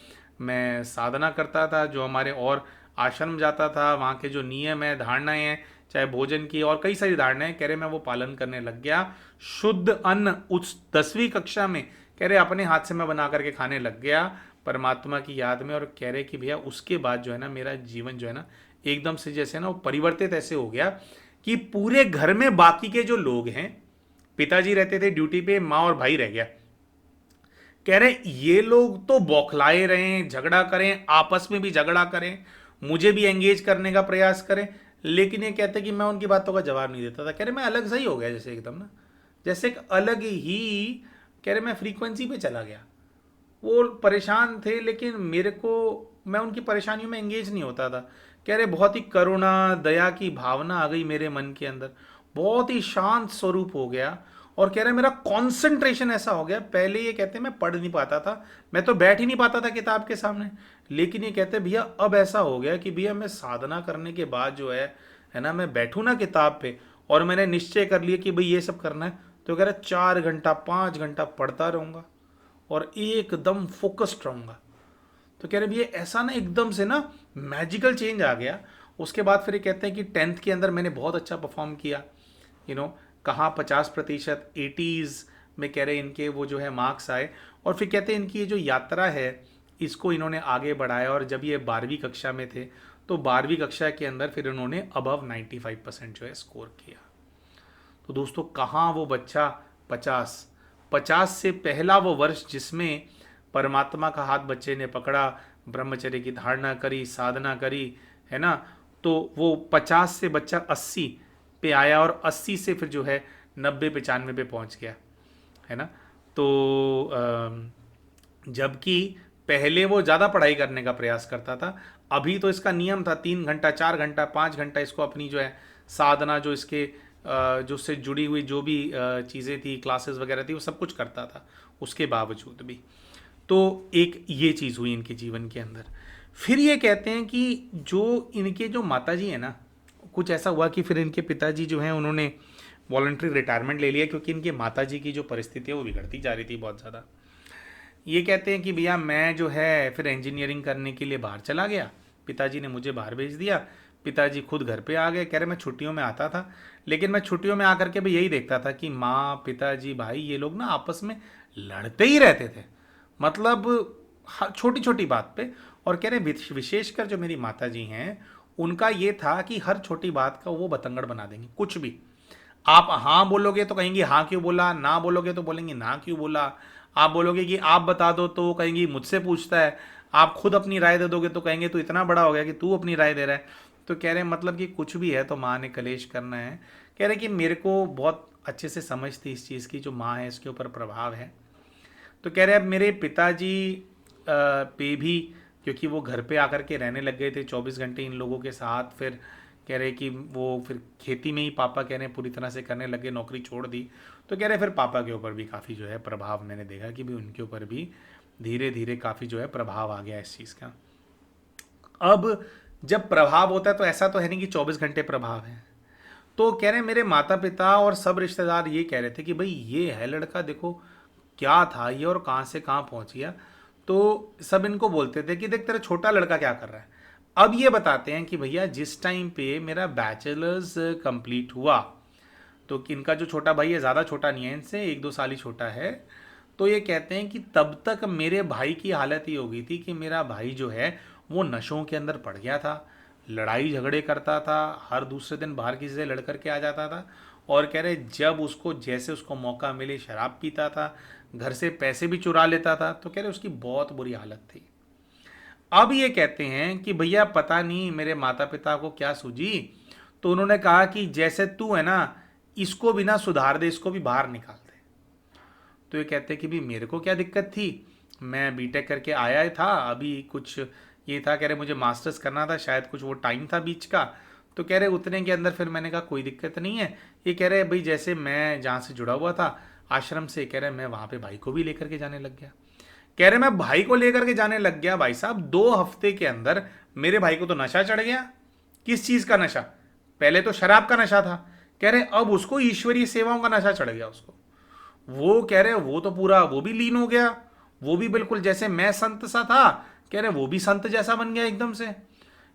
मैं साधना करता था, जो हमारे और आश्रम जाता था, वहाँ के जो नियम है, धारणाएं हैं, चाहे भोजन की और कई सारी धारणाएं, कह रहे मैं वो पालन करने लग गया। शुद्ध अन्न उस 10वीं कक्षा में कह रहे अपने हाथ से मैं बना करके खाने लग गया परमात्मा की याद में। और कह रहे कि भैया उसके बाद जो है ना मेरा जीवन जो है ना एकदम से जैसे ना वो परिवर्तित ऐसे हो गया कि पूरे घर में बाकी के जो लोग हैं, पिताजी रहते थे ड्यूटी पे, माँ और भाई रह गया। कह रहे ये लोग तो बौखलाए रहे, झगड़ा करें, आपस में भी झगड़ा करें, मुझे भी एंगेज करने का प्रयास करें, लेकिन ये कहते कि मैं उनकी बातों का जवाब नहीं देता था। कह रहे मैं अलग सही हो गया, जैसे एकदम ना, जैसे एक अलग ही, कह रहे मैं फ्रीक्वेंसी पे चला गया। वो परेशान थे लेकिन मेरे को, मैं उनकी परेशानियों में एंगेज नहीं होता था। कह रहे बहुत ही करुणा दया की भावना आ गई मेरे मन के अंदर, बहुत ही शांत स्वरूप हो गया। और कह रहे मेरा कंसंट्रेशन ऐसा हो गया, पहले ये कहते मैं पढ़ नहीं पाता था, मैं तो बैठ ही नहीं पाता था किताब के सामने, लेकिन ये कहते भैया अब ऐसा हो गया कि भैया मैं साधना करने के बाद जो है ना, मैं बैठूँ ना किताब पे और मैंने निश्चय कर लिया कि भाई ये सब करना है, तो कह रहे 4 घंटा 5 घंटा पढ़ता रहूँगा और एकदम फोकस्ड रहूँगा। तो कह रहे भैया ऐसा ना एकदम से ना मैजिकल चेंज आ गया। उसके बाद फिर ये कहते हैं कि 10th के अंदर मैंने बहुत अच्छा परफॉर्म किया, कहाँ 50% 80s में कह रहे इनके वो जो है मार्क्स आए। और फिर कहते हैं इनकी ये जो यात्रा है इसको इन्होंने आगे बढ़ाया, और जब ये 12वीं कक्षा में थे तो 12वीं कक्षा के अंदर फिर इन्होंने अबव 95% जो है स्कोर किया। तो दोस्तों कहाँ वो बच्चा 50 से पहला वो वर्ष जिसमें परमात्मा का हाथ बच्चे ने पकड़ा, ब्रह्मचर्य की धारणा करी, साधना करी, है ना, तो वो 50 से बच्चा 80 पे आया और 80 से फिर जो है 90 95 पे पहुंच गया, है ना। तो जबकि पहले वो ज़्यादा पढ़ाई करने का प्रयास करता था, अभी तो इसका नियम था 3 घंटा 4 घंटा 5 घंटा इसको अपनी जो है साधना, जो इसके जो उससे जुड़ी हुई जो भी चीज़ें थी, क्लासेस वगैरह थी, वो सब कुछ करता था उसके बावजूद भी। तो एक ये चीज़ हुई इनके जीवन के अंदर। फिर ये कहते हैं कि जो इनके जो माताजी हैं ना, कुछ ऐसा हुआ कि फिर इनके पिताजी जो हैं उन्होंने वॉलंटरी रिटायरमेंट ले लिया, क्योंकि इनके माताजी की जो परिस्थिति है वो बिगड़ती जा रही थी बहुत ज़्यादा। ये कहते हैं कि भैया मैं जो है फिर इंजीनियरिंग करने के लिए बाहर चला गया, पिताजी ने मुझे बाहर भेज दिया, पिताजी खुद घर पे आ गए। कह रहे मैं छुट्टियों में आता था, लेकिन मैं छुट्टियों में आकर के भी यही देखता था कि माँ पिताजी भाई ये लोग ना आपस में लड़ते ही रहते थे, मतलब छोटी छोटी बात पे। और कह रहे विशेषकर जो मेरी माता जी हैं उनका ये था कि हर छोटी बात का वो बतंगड़ बना देंगे, कुछ भी आप हाँ बोलोगे तो कहेंगे हाँ क्यों बोला, ना बोलोगे तो बोलेंगे ना क्यों बोला, आप बोलोगे कि आप बता दो तो कहेंगे मुझसे पूछता है, आप खुद अपनी राय दे दोगे तो कहेंगे तू इतना बड़ा हो गया कि तू अपनी राय दे रहा है। तो कह रहे मतलब कि कुछ भी है तो माँ ने कलेश करना है। कह रहे कि मेरे को बहुत अच्छे से समझ थी इस चीज़ की, जो माँ है इसके ऊपर प्रभाव है। तो कह रहे अब मेरे पिताजी पे भी, क्योंकि वो घर पे आकर के रहने लग गए थे 24 घंटे इन लोगों के साथ, फिर कह रहे कि वो फिर खेती में ही पापा कह रहे पूरी तरह से करने लगे, नौकरी छोड़ दी। तो कह रहे फिर पापा के ऊपर भी काफ़ी जो है प्रभाव मैंने देखा कि भी उनके ऊपर भी धीरे धीरे काफ़ी जो है प्रभाव आ गया इस चीज़ का। अब जब प्रभाव होता है तो ऐसा तो है नहीं कि 24 घंटे प्रभाव है। तो कह रहे मेरे माता पिता और सब रिश्तेदार ये कह रहे थे कि भाई ये है लड़का, देखो क्या था ये और कहाँ से कहाँ पहुँच गया। तो सब इनको बोलते थे कि देख तेरा छोटा लड़का क्या कर रहा है। अब ये बताते हैं कि भैया जिस टाइम पे मेरा बैचलर्स कंप्लीट हुआ, तो कि इनका जो छोटा भाई है ज़्यादा छोटा नहीं है इनसे, 1 2 साल ही छोटा है। तो ये कहते हैं कि तब तक मेरे भाई की हालत ये हो गई थी कि मेरा भाई जो है वो नशों के अंदर पड़ गया था, लड़ाई झगड़े करता था, हर दूसरे दिन बाहर किसी से लड़ करके आ जाता था। और कह रहे जब उसको जैसे उसको मौका मिले शराब पीता था, घर से पैसे भी चुरा लेता था। तो कह रहे उसकी बहुत बुरी हालत थी। अब ये कहते हैं कि भैया पता नहीं मेरे माता पिता को क्या सूझी, तो उन्होंने कहा कि जैसे तू है ना इसको भी ना सुधार दे, इसको भी बाहर निकाल दे। तो ये कहते हैं कि भी मेरे को क्या दिक्कत थी, मैं बीटेक करके आया था, अभी कुछ ये था, कह रहे मुझे मास्टर्स करना था, शायद कुछ वो टाइम था बीच का। तो कह रहे उतने के अंदर फिर मैंने कहा कोई दिक्कत नहीं है। ये कह रहे भाई जैसे मैं जहाँ से जुड़ा हुआ था आश्रम से, कह रहे मैं वहाँ पे भाई को भी लेकर के जाने लग गया। कह रहे मैं भाई को लेकर के जाने लग गया, भाई साहब 2 हफ्ते के अंदर मेरे भाई को तो नशा चढ़ गया। किस चीज़ का नशा? पहले तो शराब का नशा था, कह रहे अब उसको ईश्वरीय सेवाओं का नशा चढ़ गया उसको। वो कह रहे वो तो पूरा वो भी लीन हो गया, वो भी बिल्कुल जैसे मैं संत सा था, कह रहे वो भी संत जैसा बन गया एकदम से।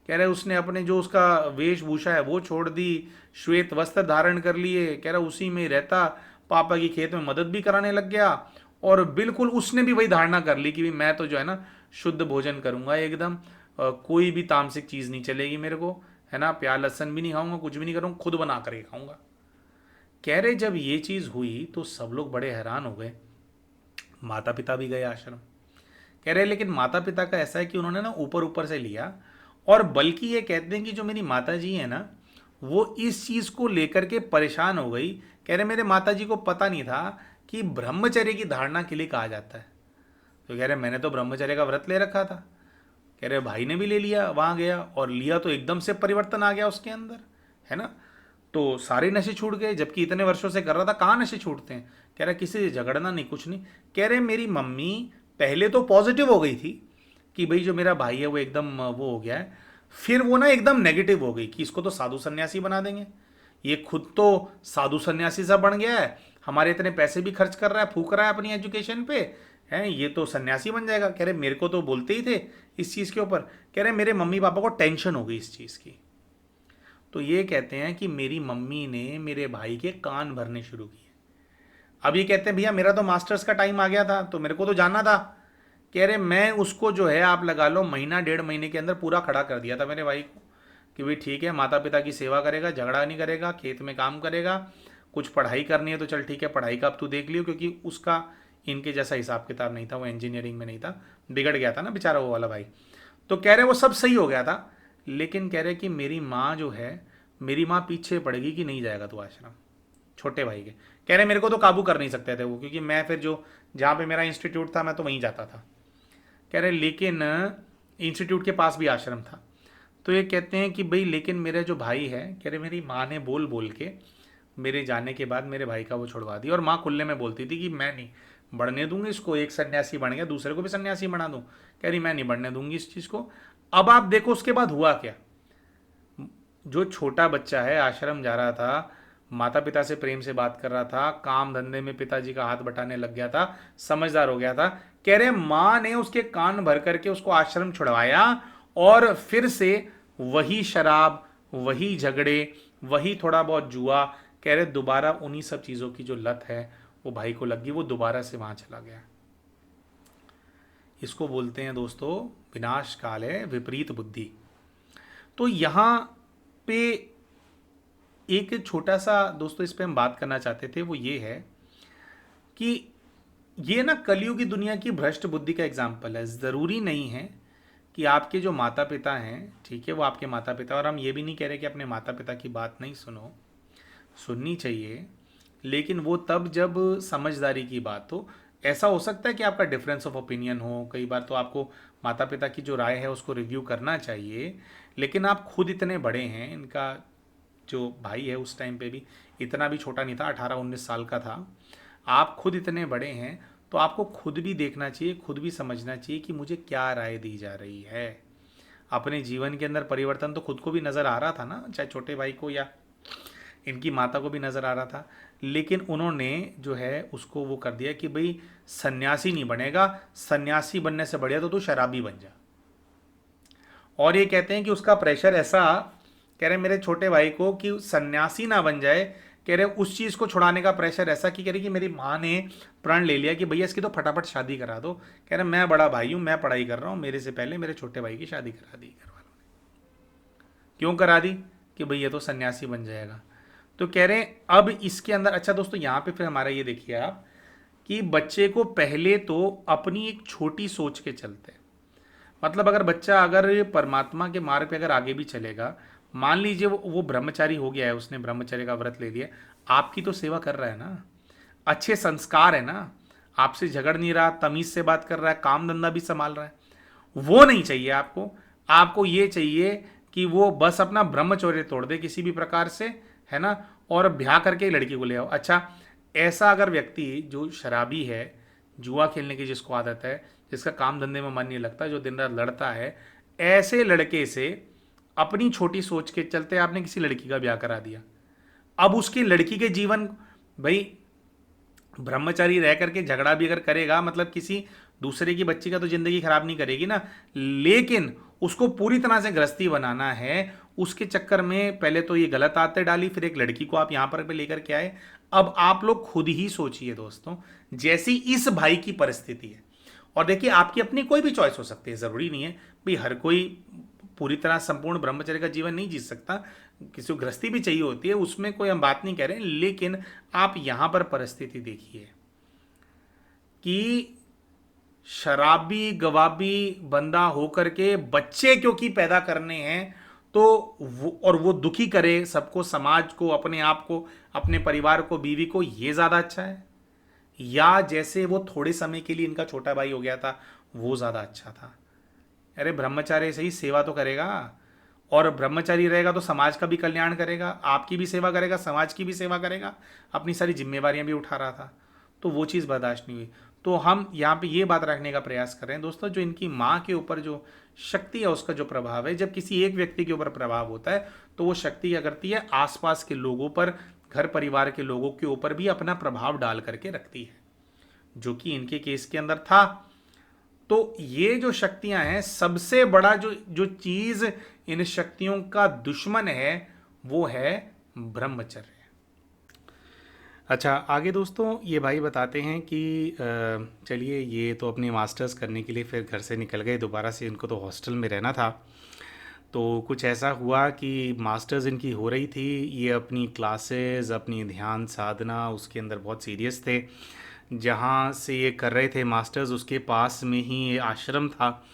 कह रहे उसने अपने जो उसका वेशभूषा है वो छोड़ दी, श्वेत वस्त्र धारण कर लिए, कह रहा उसी में रहता, पापा की खेत में मदद भी कराने लग गया। और बिल्कुल उसने भी वही धारणा कर ली कि भी मैं तो जो है ना शुद्ध भोजन करूंगा एकदम, कोई भी तामसिक चीज़ नहीं चलेगी मेरे को, है ना, प्याज लहसन भी नहीं खाऊंगा, कुछ भी नहीं करूँगा, खुद बना करके खाऊंगा। कह रहे जब ये चीज़ हुई तो सब लोग बड़े हैरान हो गए, माता पिता भी गए आश्रम। कह रहे लेकिन माता पिता का ऐसा है कि उन्होंने ना ऊपर ऊपर से लिया, और बल्कि ये कहते हैं कि जो मेरी माता जी है ना वो इस चीज़ को लेकर के परेशान हो गई। कह रहे मेरे माता जी को पता नहीं था कि ब्रह्मचर्य की धारणा के लिए कहा जाता है। तो कह रहे मैंने तो ब्रह्मचर्य का व्रत ले रखा था। कह रहे भाई ने भी ले लिया, वहाँ गया और लिया तो एकदम से परिवर्तन आ गया उसके अंदर, है ना। तो सारे नशे छूट गए, जबकि इतने वर्षों से कर रहा था, कहाँ नशे छूटते हैं। कह रहा किसी से झगड़ना नहीं, कुछ नहीं। कह रहे मेरी मम्मी पहले तो पॉजिटिव हो गई थी कि भाई जो मेरा भाई है वो एकदम वो हो गया है, फिर वो ना एकदम नेगेटिव हो गई कि इसको तो साधु सन्यासी बना देंगे, ये खुद तो साधु सन्यासी सा बन गया है, हमारे इतने पैसे भी खर्च कर रहा है, फूक रहा है अपनी एजुकेशन पे, है ये तो सन्यासी बन जाएगा। कह रहे मेरे को तो बोलते ही थे इस चीज़ के ऊपर। कह रहे मेरे मम्मी पापा को टेंशन हो गई इस चीज़ की। तो ये कहते हैं कि मेरी मम्मी ने मेरे भाई के कान भरने शुरू किए। अब ये कहते हैं भैया मेरा तो मास्टर्स का टाइम आ गया था तो मेरे को तो जाना था। कह रहे मैं उसको जो है आप लगा लो महीना डेढ़ महीने के अंदर पूरा खड़ा कर दिया था मेरे भाई को कि भाई ठीक है माता पिता की सेवा करेगा, झगड़ा नहीं करेगा, खेत में काम करेगा, कुछ पढ़ाई करनी है तो चल ठीक है पढ़ाई का अब तू देख लियो, क्योंकि उसका इनके जैसा हिसाब किताब नहीं था, वो इंजीनियरिंग में नहीं था, बिगड़ गया था ना बेचारा वो वाला भाई। तो कह रहे वो सब सही हो गया था, लेकिन कह रहे कि मेरी माँ जो है, मेरी माँ पीछे पड़ेगी कि नहीं जाएगा तू आश्रम, छोटे भाई के। कह रहे मेरे को तो काबू कर नहीं सकते थे वो, क्योंकि मैं फिर जो जहाँ पे मेरा इंस्टीट्यूट था मैं तो वहीं जाता था। कह रहे लेकिन इंस्टीट्यूट के पास भी आश्रम था। तो ये कहते हैं कि भाई लेकिन मेरा जो भाई है, कह रहे मेरी माँ ने बोल बोल के मेरे जाने के बाद मेरे भाई का वो छुड़वा दिया, और माँ खुले में बोलती थी कि मैं नहीं बढ़ने दूंगी इसको, एक सन्यासी बन गया दूसरे को भी सन्यासी बना दूं, कह रही मैं नहीं बढ़ने दूंगी इस चीज़ को। अब आप देखो उसके बाद हुआ क्या। जो छोटा बच्चा है आश्रम जा रहा था, माता पिता से प्रेम से बात कर रहा था, काम धंधे में पिताजी का हाथ बटाने लग गया था, समझदार हो गया था, कह रहे माँ ने उसके कान भर करके उसको आश्रम छुड़वाया, और फिर से वही शराब, वही झगड़े, वही थोड़ा बहुत जुआ, कह रहे दोबारा उन्हीं सब चीज़ों की जो लत है वो भाई को लगी, वो दोबारा से वहाँ चला गया। इसको बोलते हैं दोस्तों विनाश काल है, विपरीत बुद्धि। तो यहाँ पे एक छोटा सा दोस्तों इस पे हम बात करना चाहते थे, वो ये है कि ये ना कलयुग की दुनिया की भ्रष्ट बुद्धि का एग्जाम्पल है। ज़रूरी नहीं है कि आपके जो माता पिता हैं, ठीक है वो आपके माता पिता, और हम ये भी नहीं कह रहे कि अपने माता पिता की बात नहीं सुनो, सुननी चाहिए, लेकिन वो तब जब समझदारी की बात हो। ऐसा हो सकता है कि आपका डिफरेंस ऑफ ओपिनियन हो, कई बार तो आपको माता पिता की जो राय है उसको रिव्यू करना चाहिए, लेकिन आप खुद इतने बड़े हैं, इनका जो भाई है उस टाइम पे भी इतना भी छोटा नहीं था, 18-19 साल का था, आप खुद इतने बड़े हैं, तो आपको खुद भी देखना चाहिए, खुद भी समझना चाहिए कि मुझे क्या राय दी जा रही है। अपने जीवन के अंदर परिवर्तन तो खुद को भी नज़र आ रहा था ना, चाहे छोटे भाई को या इनकी माता को भी नज़र आ रहा था, लेकिन उन्होंने जो है उसको वो कर दिया कि भाई सन्यासी नहीं बनेगा, सन्यासी बनने से बढ़िया तो तू शराबी बन जा। और ये कहते हैं कि उसका प्रेशर ऐसा, कह रहे मेरे छोटे भाई को कि सन्यासी ना बन जाए, कह रहे उस चीज़ को छुड़ाने का प्रेशर ऐसा कि कह रही कि मेरी माँ ने प्रण ले लिया कि भैया इसकी तो फटाफट शादी करा दो। कह रहे मैं बड़ा भाई हूँ, मैं पढ़ाई कर रहा हूँ, मेरे से पहले मेरे छोटे भाई की शादी करा दी घर वालों ने। क्यों करा दी? कि भैया तो सन्यासी बन जाएगा। तो कह रहे हैं अब इसके अंदर, अच्छा दोस्तों यहाँ पे फिर हमारा ये देखिए आप कि बच्चे को पहले तो अपनी एक छोटी सोच के चलते हैं। मतलब अगर बच्चा अगर परमात्मा के मार्ग पे अगर आगे भी चलेगा, मान लीजिए वो ब्रह्मचारी हो गया है, उसने ब्रह्मचर्य का व्रत ले लिया, आपकी तो सेवा कर रहा है ना, अच्छे संस्कार है ना, आपसे झगड़ नहीं रहा, तमीज से बात कर रहा है, काम धंधा भी संभाल रहा है। वो नहीं चाहिए आपको। आपको ये चाहिए कि वो बस अपना ब्रह्मचर्य तोड़ दे किसी भी प्रकार से, है ना, और ब्याह करके लड़की को ले आओ। अच्छा, ऐसा अगर व्यक्ति जो शराबी है, जुआ खेलने की जिसको आदत है, जिसका काम धंधे में मन नहीं लगता, जो दिन रात लड़ता है, ऐसे लड़के से अपनी छोटी सोच के चलते आपने किसी लड़की का ब्याह करा दिया। अब उसकी लड़की के जीवन, भाई ब्रह्मचारी रह करके झगड़ा भी अगर करेगा, मतलब किसी दूसरे की बच्ची का तो जिंदगी खराब नहीं करेगी ना, लेकिन उसको पूरी तरह से गृहस्थी बनाना है। उसके चक्कर में पहले तो ये गलत आदतें डाली, फिर एक लड़की को आप यहां पर भी लेकर के आए। अब आप लोग खुद ही सोचिए दोस्तों, जैसी इस भाई की परिस्थिति है, और देखिए आपकी अपनी कोई भी चॉइस हो सकती है, जरूरी नहीं है भाई हर कोई पूरी तरह संपूर्ण ब्रह्मचर्य का जीवन नहीं जी सकता, किसी को गृहस्थी भी चाहिए होती है, उसमें कोई हम बात नहीं कह रहे हैं। लेकिन आप यहां पर परिस्थिति देखिए कि शराबी गवाबी बंदा होकर के बच्चे क्योंकि पैदा करने हैं, तो वो दुखी करे सबको, समाज को, अपने आप को, अपने परिवार को, बीवी को, ये ज्यादा अच्छा है, या जैसे वो थोड़े समय के लिए इनका छोटा भाई हो गया था वो ज्यादा अच्छा था? अरे ब्रह्मचारी से ही सेवा तो करेगा, और ब्रह्मचारी रहेगा तो समाज का भी कल्याण करेगा, आपकी भी सेवा करेगा, समाज की भी सेवा करेगा, अपनी सारी जिम्मेवारियां भी उठा रहा था। तो वो चीज़ बर्दाश्त नहीं हुई। तो हम यहाँ पे ये बात रखने का प्रयास कर रहे हैं दोस्तों, जो इनकी माँ के ऊपर जो शक्ति है, उसका जो प्रभाव है, जब किसी एक व्यक्ति के ऊपर प्रभाव होता है तो वो शक्ति क्या करती है, आसपास के लोगों पर, घर परिवार के लोगों के ऊपर भी अपना प्रभाव डाल करके रखती है, जो कि इनके केस के अंदर था। तो ये जो शक्तियां हैं, सबसे बड़ा जो जो चीज इन शक्तियों का दुश्मन है वो है ब्रह्मचर्य। अच्छा, आगे दोस्तों ये भाई बताते हैं कि चलिए ये तो अपने मास्टर्स करने के लिए फिर घर से निकल गए दोबारा से, इनको तो हॉस्टल में रहना था। तो कुछ ऐसा हुआ कि मास्टर्स इनकी हो रही थी, ये अपनी क्लासेस, अपनी ध्यान साधना उसके अंदर बहुत सीरियस थे। जहाँ से ये कर रहे थे मास्टर्स, उसके पास में ही ये आश्रम था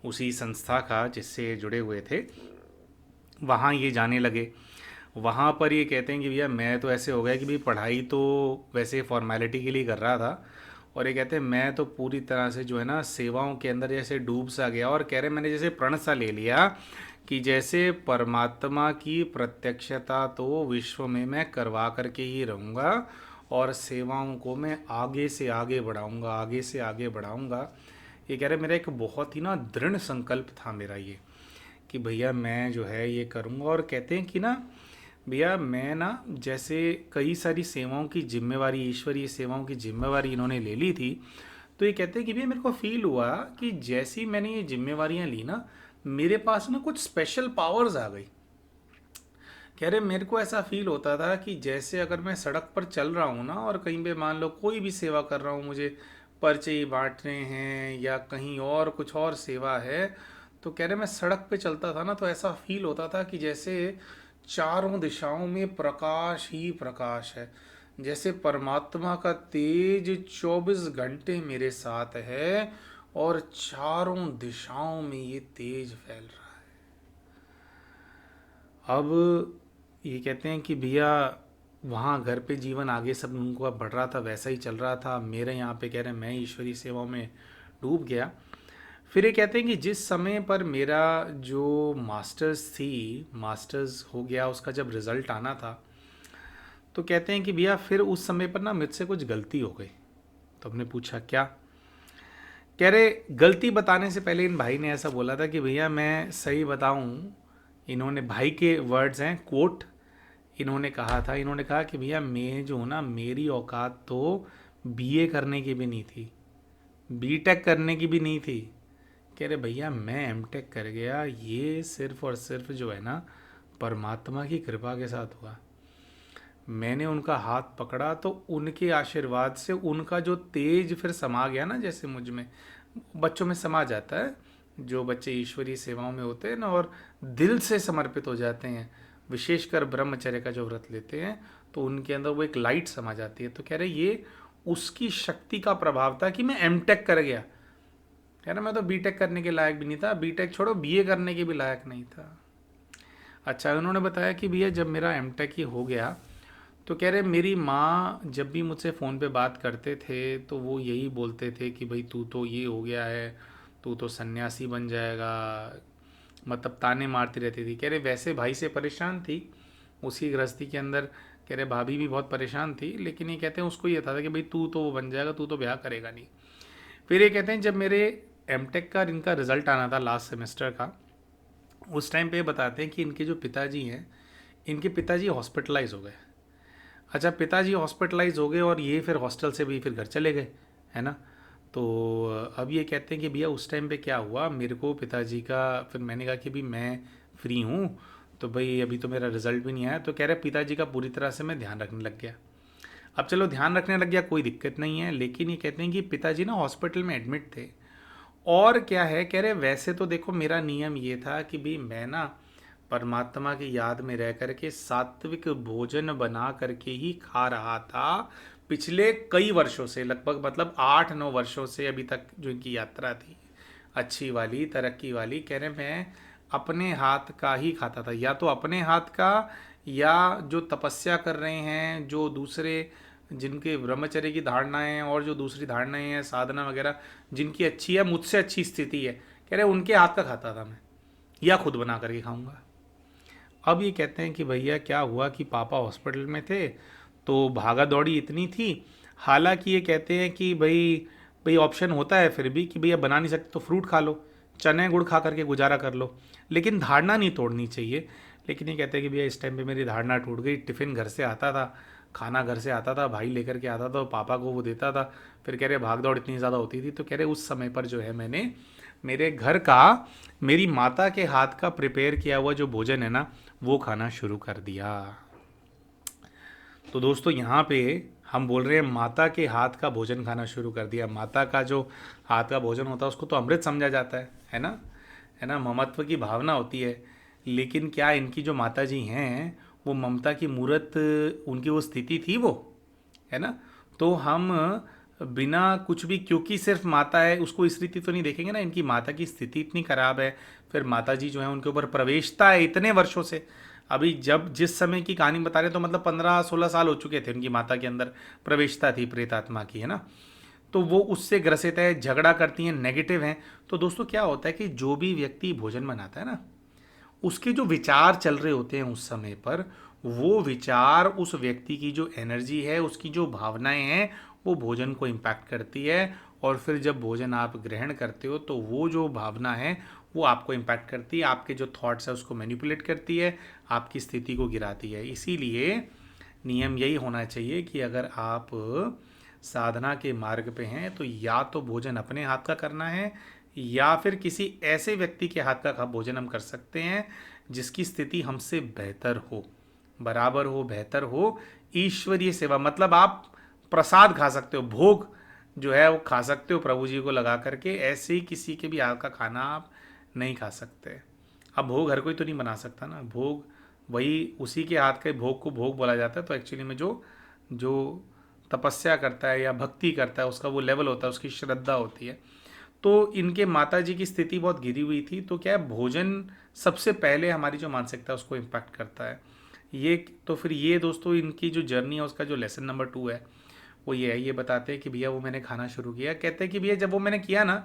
उसी संस्था का जिससे जुड़े हुए थे, वहाँ ये जाने लगे। वहाँ पर ये कहते हैं कि भैया मैं तो ऐसे हो गया कि भाई पढ़ाई तो वैसे फॉर्मेलिटी के लिए कर रहा था, और ये कहते हैं मैं तो पूरी तरह से जो है ना सेवाओं के अंदर जैसे डूब सा गया, और कह रहे मैंने जैसे प्रण सा ले लिया कि जैसे परमात्मा की प्रत्यक्षता तो विश्व में मैं करवा करके ही रहूँगा, और सेवाओं को मैं आगे से आगे बढ़ाऊँगा, आगे से आगे बढ़ाऊँगा। ये कह रहे मेरा एक बहुत ही ना दृढ़ संकल्प था मेरा ये, कि भैया मैं जो है ये करूँगा। और कहते हैं कि ना भैया मैं ना जैसे कई सारी सेवाओं की जिम्मेवारी, ईश्वरीय सेवाओं की जिम्मेवारी इन्होंने ले ली थी, तो ये कहते हैं कि भैया मेरे को फील हुआ कि जैसी मैंने ये जिम्मेवारियां ली ना, मेरे पास ना कुछ स्पेशल पावर्स आ गई। कह रहे मेरे को ऐसा फील होता था कि जैसे अगर मैं सड़क पर चल रहा हूँ ना, और कहीं पे मान लो कोई भी सेवा कर रहा हूँ, मुझे पर्चे ही बांटने हैं या कहीं और कुछ और सेवा है, तो कह रहे मैं सड़क पे चलता था ना, तो ऐसा फील होता था कि जैसे चारों दिशाओं में प्रकाश ही प्रकाश है, जैसे परमात्मा का तेज 24 घंटे मेरे साथ है, और चारों दिशाओं में ये तेज फैल रहा है। अब ये कहते हैं कि भैया वहाँ घर पे जीवन आगे सब उनको बढ़ रहा था, वैसा ही चल रहा था, मेरे यहाँ पे कह रहे हैं मैं ईश्वरीय सेवाओं में डूब गया। फिर ये कहते हैं कि जिस समय पर मेरा जो मास्टर्स हो गया, उसका जब रिज़ल्ट आना था, तो कहते हैं कि भैया फिर उस समय पर ना मुझसे कुछ गलती हो गई। तो हमने पूछा क्या? कह रहे गलती बताने से पहले इन भाई ने ऐसा बोला था कि भैया मैं सही बताऊं, इन्होंने, भाई के वर्ड्स हैं, कोट, इन्होंने कहा था, इन्होंने कहा कि भैया मैं जो हूँ ना, मेरी औकात तो बीए करने की भी नहीं थी, बीटेक करने की भी नहीं थी। कह रहे भैया मैं एमटेक कर गया, ये सिर्फ और सिर्फ जो है ना परमात्मा की कृपा के साथ हुआ। मैंने उनका हाथ पकड़ा तो उनके आशीर्वाद से उनका जो तेज फिर समा गया ना, जैसे मुझ में, बच्चों में समा जाता है, जो बच्चे ईश्वरीय सेवाओं में होते हैं ना और दिल से समर्पित हो जाते हैं, विशेषकर ब्रह्मचर्य का जो व्रत लेते हैं, तो उनके अंदर वो एक लाइट समा जाती है। तो कह रहे ये उसकी शक्ति का प्रभाव था कि मैं एमटेक कर गया। कह रहा मैं तो बीटेक करने के लायक भी नहीं था, बीटेक छोड़ो बीए करने के भी लायक नहीं था। अच्छा, उन्होंने बताया कि भैया जब मेरा एमटेक ही हो गया, तो कह रहे मेरी माँ जब भी मुझसे फ़ोन पे बात करते थे तो वो यही बोलते थे कि भाई तू तो ये हो गया है, तू तो सन्यासी बन जाएगा, मतलब ताने मारती रहती थी। कह रहे वैसे भाई से परेशान थी उसी गृहस्थी के अंदर, कह रहे भाभी भी बहुत परेशान थी, लेकिन ये कहते हैं उसको ये था कि भाई तू तो वो बन जाएगा, तू तो ब्याह करेगा नहीं। फिर ये कहते हैं जब मेरे एमटेक का इनका रिज़ल्ट आना था लास्ट सेमेस्टर का, उस टाइम पे बताते हैं कि इनके जो पिताजी हैं, इनके पिताजी हॉस्पिटलाइज हो गए। अच्छा, पिताजी हॉस्पिटलाइज हो गए और ये फिर हॉस्टल से भी फिर घर चले गए, है ना। तो अब ये कहते हैं कि भैया उस टाइम पे क्या हुआ, मेरे को पिताजी का, फिर मैंने कहा कि भाई मैं फ्री हूँ, तो भाई अभी तो मेरा रिजल्ट भी नहीं आया, तो कह रहे पिताजी का पूरी तरह से मैं ध्यान रखने लग गया। अब चलो ध्यान रखने लग गया, कोई दिक्कत नहीं है, लेकिन ये कहते हैं कि पिताजी ना हॉस्पिटल में एडमिट थे। और क्या है, कह रहे वैसे तो देखो मेरा नियम ये था कि भाई मैं ना परमात्मा की याद में रह करके सात्विक भोजन बना करके ही खा रहा था पिछले कई वर्षों से, लगभग मतलब 8-9 वर्षों से अभी तक जो इनकी यात्रा थी अच्छी वाली तरक्की वाली, कह रहे मैं अपने हाथ का ही खाता था, या तो अपने हाथ का, या जो तपस्या कर रहे हैं जो दूसरे, जिनके ब्रह्मचर्य की धारणाएं हैं और जो दूसरी धारणाएं हैं साधना वगैरह जिनकी अच्छी है, मुझसे अच्छी स्थिति है, कह रहे उनके हाथ का खाता था मैं, या खुद बना करके खाऊंगा। अब ये कहते हैं कि भैया क्या हुआ कि पापा हॉस्पिटल में थे, तो भागा दौड़ी इतनी थी। हालांकि ये कहते हैं कि भाई भाई ऑप्शन होता है फिर भी कि भैया बना नहीं सकते तो फ्रूट खा लो, चने गुड़ खा करके गुजारा कर लो, लेकिन धारणा नहीं तोड़नी चाहिए। लेकिन ये कहते हैं कि भैया इस टाइम पे मेरी धारणा टूट गई। टिफ़िन घर से आता था, खाना घर से आता था, भाई लेकर के आता था, पापा को वो देता था। फिर कह रहे भाग दौड़ इतनी ज़्यादा होती थी, तो कह रहे उस समय पर जो है मैंने मेरे घर का, मेरी माता के हाथ का प्रिपेयर किया हुआ जो भोजन है ना, वो खाना शुरू कर दिया। तो दोस्तों यहाँ पे हम बोल रहे हैं माता के हाथ का भोजन खाना शुरू कर दिया। माता का जो हाथ का भोजन होता है उसको तो अमृत समझा जाता है ना, है ना, ममत्व की भावना होती है। लेकिन क्या इनकी जो माता जी हैं वो ममता की मूर्त, उनकी वो स्थिति थी वो, है ना। तो हम बिना कुछ भी, क्योंकि सिर्फ माता है उसको इस रीति तो नहीं देखेंगे ना, इनकी माता की स्थिति इतनी खराब है, फिर माता जी जो है उनके ऊपर प्रवेशता है इतने वर्षों से। अभी जब जिस समय की कहानी बता रहे हैं तो मतलब 15-16 साल हो चुके थे उनकी माता के अंदर प्रवेशता थी प्रेत आत्मा की, है ना। तो वो उससे ग्रसित है, झगड़ा करती हैं, नेगेटिव हैं। तो दोस्तों क्या होता है कि जो भी व्यक्ति भोजन बनाता है ना, उसके जो विचार चल रहे होते हैं उस समय पर, वो विचार उस व्यक्ति की जो एनर्जी है, उसकी जो भावनाएं हैं, वो भोजन को इम्पैक्ट करती है। और फिर जब भोजन आप ग्रहण करते हो तो वो जो भावना है वो आपको इम्पैक्ट करती है, आपके जो थॉट्स है उसको मैनिपुलेट करती है, आपकी स्थिति को गिराती है। इसीलिए नियम यही होना चाहिए कि अगर आप साधना के मार्ग पे हैं तो या तो भोजन अपने हाथ का करना है, या फिर किसी ऐसे व्यक्ति के हाथ का भोजन हम कर सकते हैं जिसकी स्थिति हमसे बेहतर हो, बराबर हो, बेहतर हो। ईश्वरीय सेवा मतलब आप प्रसाद खा सकते हो, भोग जो है वो खा सकते हो प्रभु जी को लगा करके, ऐसे ही किसी के भी हाथ का खाना आप नहीं खा सकते। अब भोग हर कोई तो नहीं बना सकता ना, भोग वही उसी के हाथ के भोग को भोग बोला जाता है। तो एक्चुअली में जो जो तपस्या करता है या भक्ति करता है उसका वो लेवल होता है, उसकी श्रद्धा होती है। तो इनके माता जी की स्थिति बहुत गिरी हुई थी, तो क्या है भोजन सबसे पहले हमारी जो मानसिकता है उसको इम्पैक्ट करता है। ये तो फिर ये दोस्तों इनकी जो जर्नी है उसका जो लेसन नंबर 2 है वो ये है, ये बताते हैं कि भैया वो मैंने खाना शुरू किया। कहते हैं कि भैया जब वो मैंने किया ना,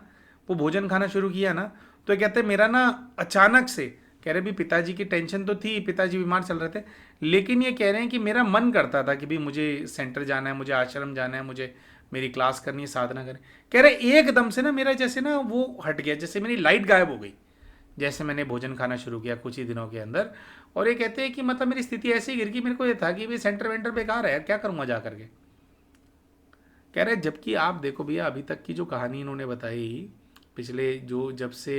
वो भोजन खाना शुरू किया ना, तो ये कहते हैं मेरा ना अचानक से, कह रहे भी पिताजी की टेंशन तो थी, पिताजी बीमार चल रहे थे, लेकिन ये कह रहे हैं कि मेरा मन करता था कि भाई मुझे सेंटर जाना है, मुझे आश्रम जाना है, मुझे मेरी क्लास करनी है, साधना करनी। कह रहे एकदम से ना मेरा जैसे ना वो हट गया, जैसे मेरी लाइट गायब हो गई, जैसे मैंने भोजन खाना शुरू किया कुछ ही दिनों के अंदर। और ये कहते हैं कि मतलब मेरी स्थिति ऐसी गिर गई, मेरे को ये था कि भाई सेंटर वेंटर बेकार है यार, क्या करूँगा जा करके। कह रहे जबकि आप देखो भैया अभी तक की जो कहानी इन्होंने बताई, पिछले जो जब से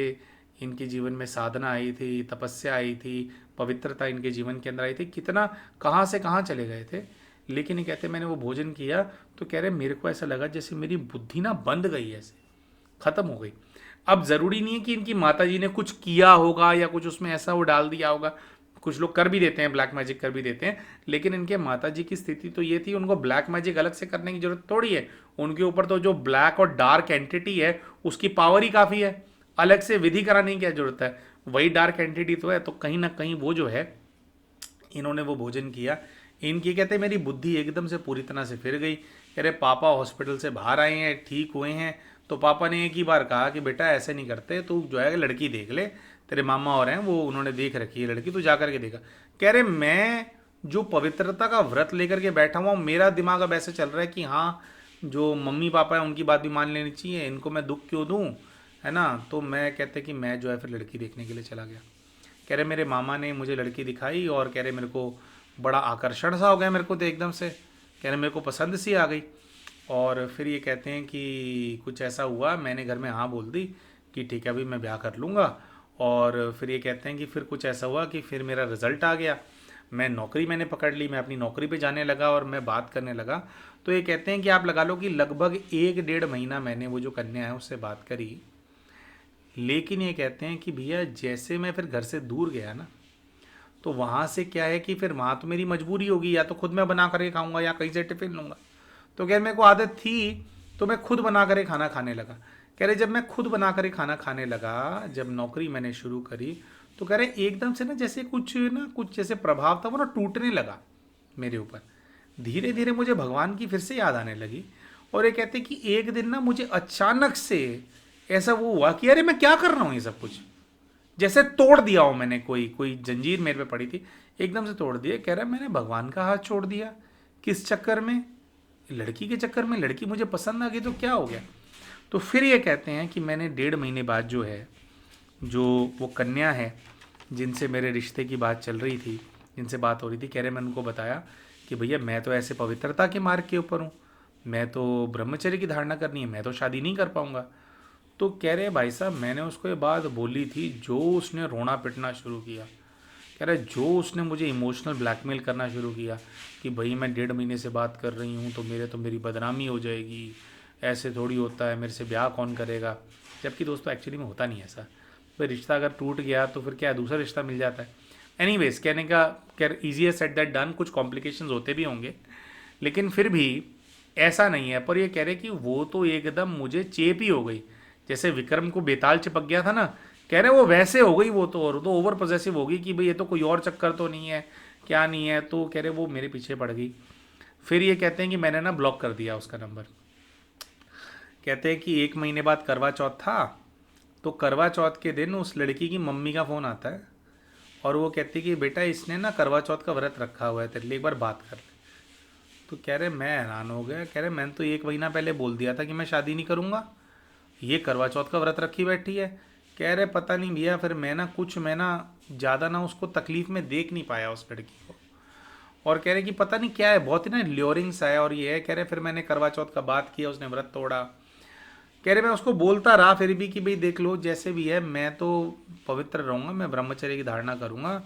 इनके जीवन में साधना आई थी, तपस्या आई थी, पवित्रता इनके जीवन के अंदर आई थी, कितना कहाँ से कहाँ चले गए थे। लेकिन ये कहते मैंने वो भोजन किया तो कह रहे मेरे को ऐसा लगा जैसे मेरी बुद्धि ना बंद गई, ऐसे ख़त्म हो गई। अब ज़रूरी नहीं है कि इनकी माता जी ने कुछ किया होगा या कुछ उसमें ऐसा वो डाल दिया होगा, कुछ लोग कर भी देते हैं, ब्लैक मैजिक कर भी देते हैं। लेकिन इनके माता जी की स्थिति तो ये थी, उनको ब्लैक मैजिक अलग से करने की जरूरत थोड़ी है। उनके ऊपर तो जो ब्लैक और डार्क एंटिटी है उसकी पावर ही काफ़ी है, अलग से विधि कराने की क्या जरूरत है, वही डार्क एंटिटी तो है। तो कहीं ना कहीं वो जो है, इन्होंने वो भोजन किया, इनकी कहते मेरी बुद्धि एकदम से पूरी तरह से फिर गई। कह रहे पापा हॉस्पिटल से बाहर आए हैं, ठीक हुए हैं, तो पापा ने एक ही बार कहा कि बेटा ऐसे नहीं करते, तू जो है लड़की देख ले, तेरे मामा और हैं वो उन्होंने देख रखी है लड़की, तू जा करके देखा। कह रहे मैं जो पवित्रता का व्रत लेकर के बैठा हुआ हूँ, मेरा दिमाग अब ऐसे चल रहा है कि हाँ जो मम्मी पापा है उनकी बात भी मान लेनी चाहिए, इनको मैं दुख क्यों दूँ, है ना। तो मैं कहते कि मैं जो है फिर लड़की देखने के लिए चला गया। कह रहे मेरे मामा ने मुझे लड़की दिखाई और कह रहे मेरे को बड़ा आकर्षण सा हो गया मेरे को तो एकदम से, कह रहे मेरे को पसंद सी आ गई। और फिर ये कहते हैं कि कुछ ऐसा हुआ, मैंने घर में हाँ बोल दी कि ठीक है अभी मैं ब्याह कर लूँगा। और फिर ये कहते हैं कि फिर कुछ ऐसा हुआ कि फिर मेरा रिजल्ट आ गया, मैं नौकरी मैंने पकड़ ली, मैं अपनी नौकरी पे जाने लगा और मैं बात करने लगा। तो ये कहते हैं कि आप लगा लो कि लगभग 1 डेढ़ महीना मैंने वो जो कन्या है उससे बात करी। लेकिन ये कहते हैं कि भैया जैसे मैं फिर घर से दूर गया ना, तो वहाँ से क्या है कि फिर वहाँ तो मेरी मजबूरी होगी, या तो खुद मैं बना करके खाऊंगा या कहीं से टिफिन लूँगा। तो कह रहे मेरे को आदत थी, तो मैं खुद बना कर खाना खाने लगा। कह रहे जब मैं खुद बना कर खाना खाने लगा, जब नौकरी मैंने शुरू करी, तो कह रहे एकदम से ना कुछ जैसे प्रभाव था वो ना टूटने लगा मेरे ऊपर। धीरे धीरे मुझे भगवान की फिर से याद आने लगी। और ये कहते कि एक दिन ना मुझे अचानक से ऐसा वो हुआ कि अरे मैं क्या कर रहा हूँ ये सब कुछ, जैसे तोड़ दिया हो मैंने, कोई कोई जंजीर मेरे पे पड़ी थी एकदम से तोड़ दिया। कह रहा है मैंने भगवान का हाथ छोड़ दिया, किस चक्कर में, लड़की के चक्कर में, लड़की मुझे पसंद आ गई तो क्या हो गया। तो फिर ये कहते हैं कि मैंने 1.5 महीने बाद जो है, जो वो कन्या है जिनसे मेरे रिश्ते की बात चल रही थी, जिनसे बात हो रही थी, कह रहे मैंने उनको बताया कि भैया मैं तो ऐसे पवित्रता के मार्ग के ऊपर हूँ, मैं तो ब्रह्मचर्य की धारणा करनी है, मैं तो शादी नहीं कर पाऊँगा। तो कह रहे भाई साहब मैंने उसको ये बात बोली थी, जो उसने रोना पिटना शुरू किया। कह रहे जो उसने मुझे इमोशनल ब्लैकमेल करना शुरू किया कि भाई मैं 1.5 महीने से बात कर रही हूँ तो मेरी बदनामी हो जाएगी, ऐसे थोड़ी होता है, मेरे से ब्याह कौन करेगा। जबकि दोस्तों एक्चुअली में होता नहीं ऐसा। भाई रिश्ता अगर टूट गया तो फिर क्या है, दूसरा रिश्ता मिल जाता है। एनीवेज कहने का क्या, ईजियर सेड दैट डन, कुछ कॉम्प्लिकेशंस होते भी होंगे लेकिन फिर भी ऐसा नहीं है। पर ये कह रहे कि वो तो एकदम मुझे चेप ही हो गई, जैसे विक्रम को बेताल चिपक गया था ना, कह रहे वो वैसे हो गई वो तो, और तो ओवर पॉजेसिव होगी कि भाई ये तो कोई और चक्कर तो नहीं है, क्या नहीं है। तो कह रहे वो मेरे पीछे पड़ गई। फिर ये कहते हैं कि मैंने ना ब्लॉक कर दिया उसका नंबर। कहते हैं कि 1 महीने बाद करवा चौथ था, तो करवा चौथ के दिन उस लड़की की मम्मी का फ़ोन आता है और वो कहती है कि बेटा इसने ना करवा चौथ का व्रत रखा हुआ है, तेरे लिए एक बार बात कर ले। तो कह रहे मैं हैरान हो गया, कह रहे मैंने तो 1 महीना पहले बोल दिया था कि मैं शादी नहीं करूँगा, ये करवा चौथ का व्रत रखी बैठी है। कह रहे पता नहीं भैया, फिर मैं ना ज़्यादा ना उसको तकलीफ़ में देख नहीं पाया उस लड़की को। और कह रहे कि पता नहीं क्या है, बहुत ही ना ल्योरिंग सा है और ये है। कह रहे फिर मैंने करवा चौथ का बात किया, उसने व्रत तोड़ा। कह रहे मैं उसको बोलता रहा फिर भी कि भाई देख लो जैसे भी है, मैं तो पवित्र रहूँगा, मैं ब्रह्मचर्य की धारणा करूँगा,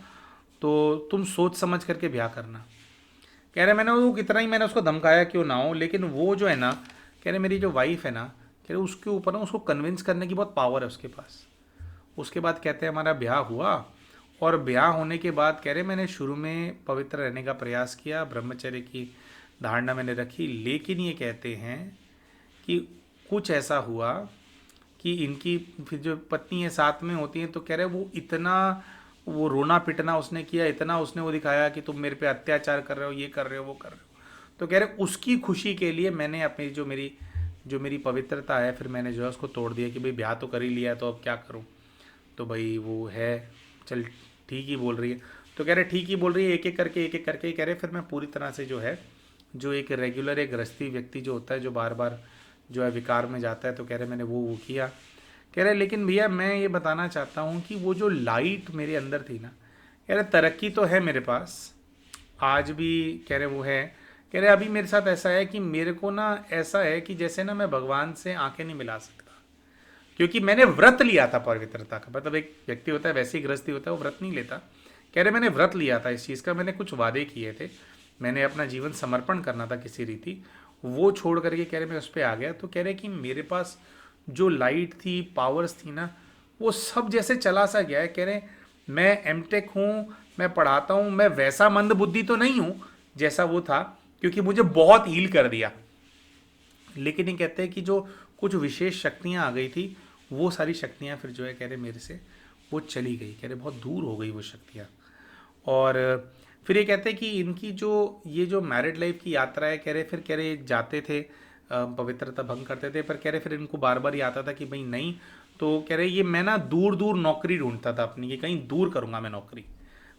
तो तुम सोच समझ करके ब्याह करना। कह रहे मैंने वो कितना ही मैंने उसको धमकाया क्यों ना हो, लेकिन वो जो है ना, कह रहे मेरी जो वाइफ है ना, कह रहे उसके ऊपर ना उसको कन्विंस करने की बहुत पावर है उसके पास। उसके बाद कहते हैं हमारा ब्याह हुआ, और ब्याह होने के बाद कह रहे मैंने शुरू में पवित्र रहने का प्रयास किया, ब्रह्मचर्य की धारणा मैंने रखी, लेकिन ये कहते हैं कि कुछ ऐसा हुआ कि इनकी फिर जो पत्नी है साथ में होती हैं, तो कह रहे वो इतना वो रोना पिटना उसने किया, इतना उसने वो दिखाया कि तुम मेरे पे अत्याचार कर रहे हो, ये कर रहे हो, वो कर रहे हो। तो कह रहे उसकी खुशी के लिए मैंने अपनी जो मेरी पवित्रता है, फिर मैंने जो है उसको तोड़ दिया कि भाई ब्याह तो कर ही लिया है तो अब क्या करूँ। तो भाई वो है, चल ठीक ही बोल रही है। तो कह रहे ठीक ही बोल रही है, एक एक करके कह रहे फिर मैं पूरी तरह से जो है, जो एक रेगुलर एक गृहस्थी व्यक्ति जो होता है, जो बार बार जो है विकार में जाता है, तो कह रहे मैंने वो किया। कह रहे लेकिन भैया मैं ये बताना चाहता हूँ कि वो जो लाइट मेरे अंदर थी ना, कह रहे तरक्की तो है मेरे पास आज भी, कह रहे वो है। कह रहे अभी मेरे साथ ऐसा है कि मेरे को ना ऐसा है कि जैसे ना मैं भगवान से आंखें नहीं मिला सकता, क्योंकि मैंने व्रत लिया था पवित्रता का। मतलब एक व्यक्ति होता है वैसे ही गृहस्थी होता है, वो व्रत नहीं लेता। कह रहे मैंने व्रत लिया था इस चीज़ का, मैंने कुछ वादे किए थे, मैंने अपना जीवन समर्पण करना था किसी रीति, वो छोड़ करके कह रहे मैं उस पर आ गया। तो कह रहे कि मेरे पास जो लाइट थी, पावर्स थी ना, वो सब जैसे चला सा गया है। कह रहे मैं एमटेक हूँ, मैं पढ़ाता हूँ, मैं वैसा मंद बुद्धि तो नहीं हूँ जैसा वो था, क्योंकि मुझे बहुत हील कर दिया। लेकिन ये कहते हैं कि जो कुछ विशेष शक्तियाँ आ गई थी, वो सारी शक्तियाँ फिर जो है कह रहे मेरे से वो चली गई, कह रहे बहुत दूर हो गई वो शक्तियाँ। और फिर ये कहते हैं कि इनकी जो ये जो मैरिड लाइफ की यात्रा है, कह रहे फिर कह रहे जाते थे, पवित्रता भंग करते थे, पर कह रहे फिर इनको बार बार ये आता था कि भाई नहीं। तो कह रहे ये मैं ना दूर दूर नौकरी ढूंढता था अपनी, ये कहीं दूर करूँगा मैं नौकरी,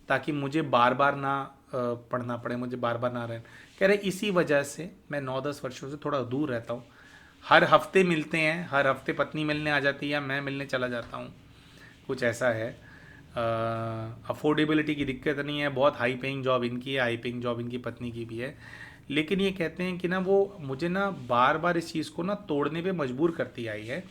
ताकि मुझे बार बार ना पढ़ना पड़े, मुझे बार बार ना रहना। कह रहे इसी वजह से मैं 9-10 वर्षों से थोड़ा दूर रहता हूँ। हर हफ्ते मिलते हैं, हर हफ्ते पत्नी मिलने आ जाती है या मैं मिलने चला जाता हूँ, कुछ ऐसा है। अफोर्डेबिलिटी की दिक्कत नहीं है, बहुत हाई पेइंग जॉब इनकी है, हाई पेइंग जॉब इनकी पत्नी की भी है। लेकिन ये कहते हैं कि ना वो मुझे ना बार बार इस चीज़ को ना तोड़ने पे मजबूर करती आई है।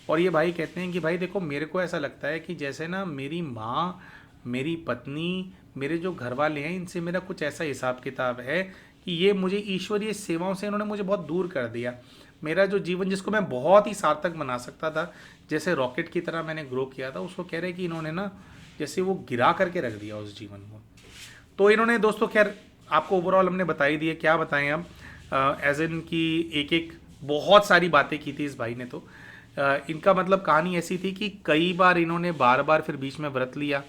और ये भाई कहते हैं कि भाई देखो, मेरे को ऐसा लगता है कि जैसे ना मेरी माँ, मेरी पत्नी, मेरे जो घर वाले हैं, इनसे मेरा कुछ ऐसा हिसाब किताब है कि ये मुझे ईश्वरीय सेवाओं से इन्होंने मुझे बहुत दूर कर दिया। मेरा जो जीवन जिसको मैं बहुत ही सार्थक बना सकता था, जैसे रॉकेट की तरह मैंने ग्रो किया था, उसको कह रहे कि इन्होंने ना जैसे वो गिरा करके रख दिया उस जीवन को। तो इन्होंने दोस्तों, खैर आपको ओवरऑल हमने बता ही दिया, क्या बताएं अब, एज इन की एक एक बहुत सारी बातें की थी इस भाई ने। तो इनका मतलब कहानी ऐसी थी कि कई बार इन्होंने बार बार फिर बीच में व्रत लिया,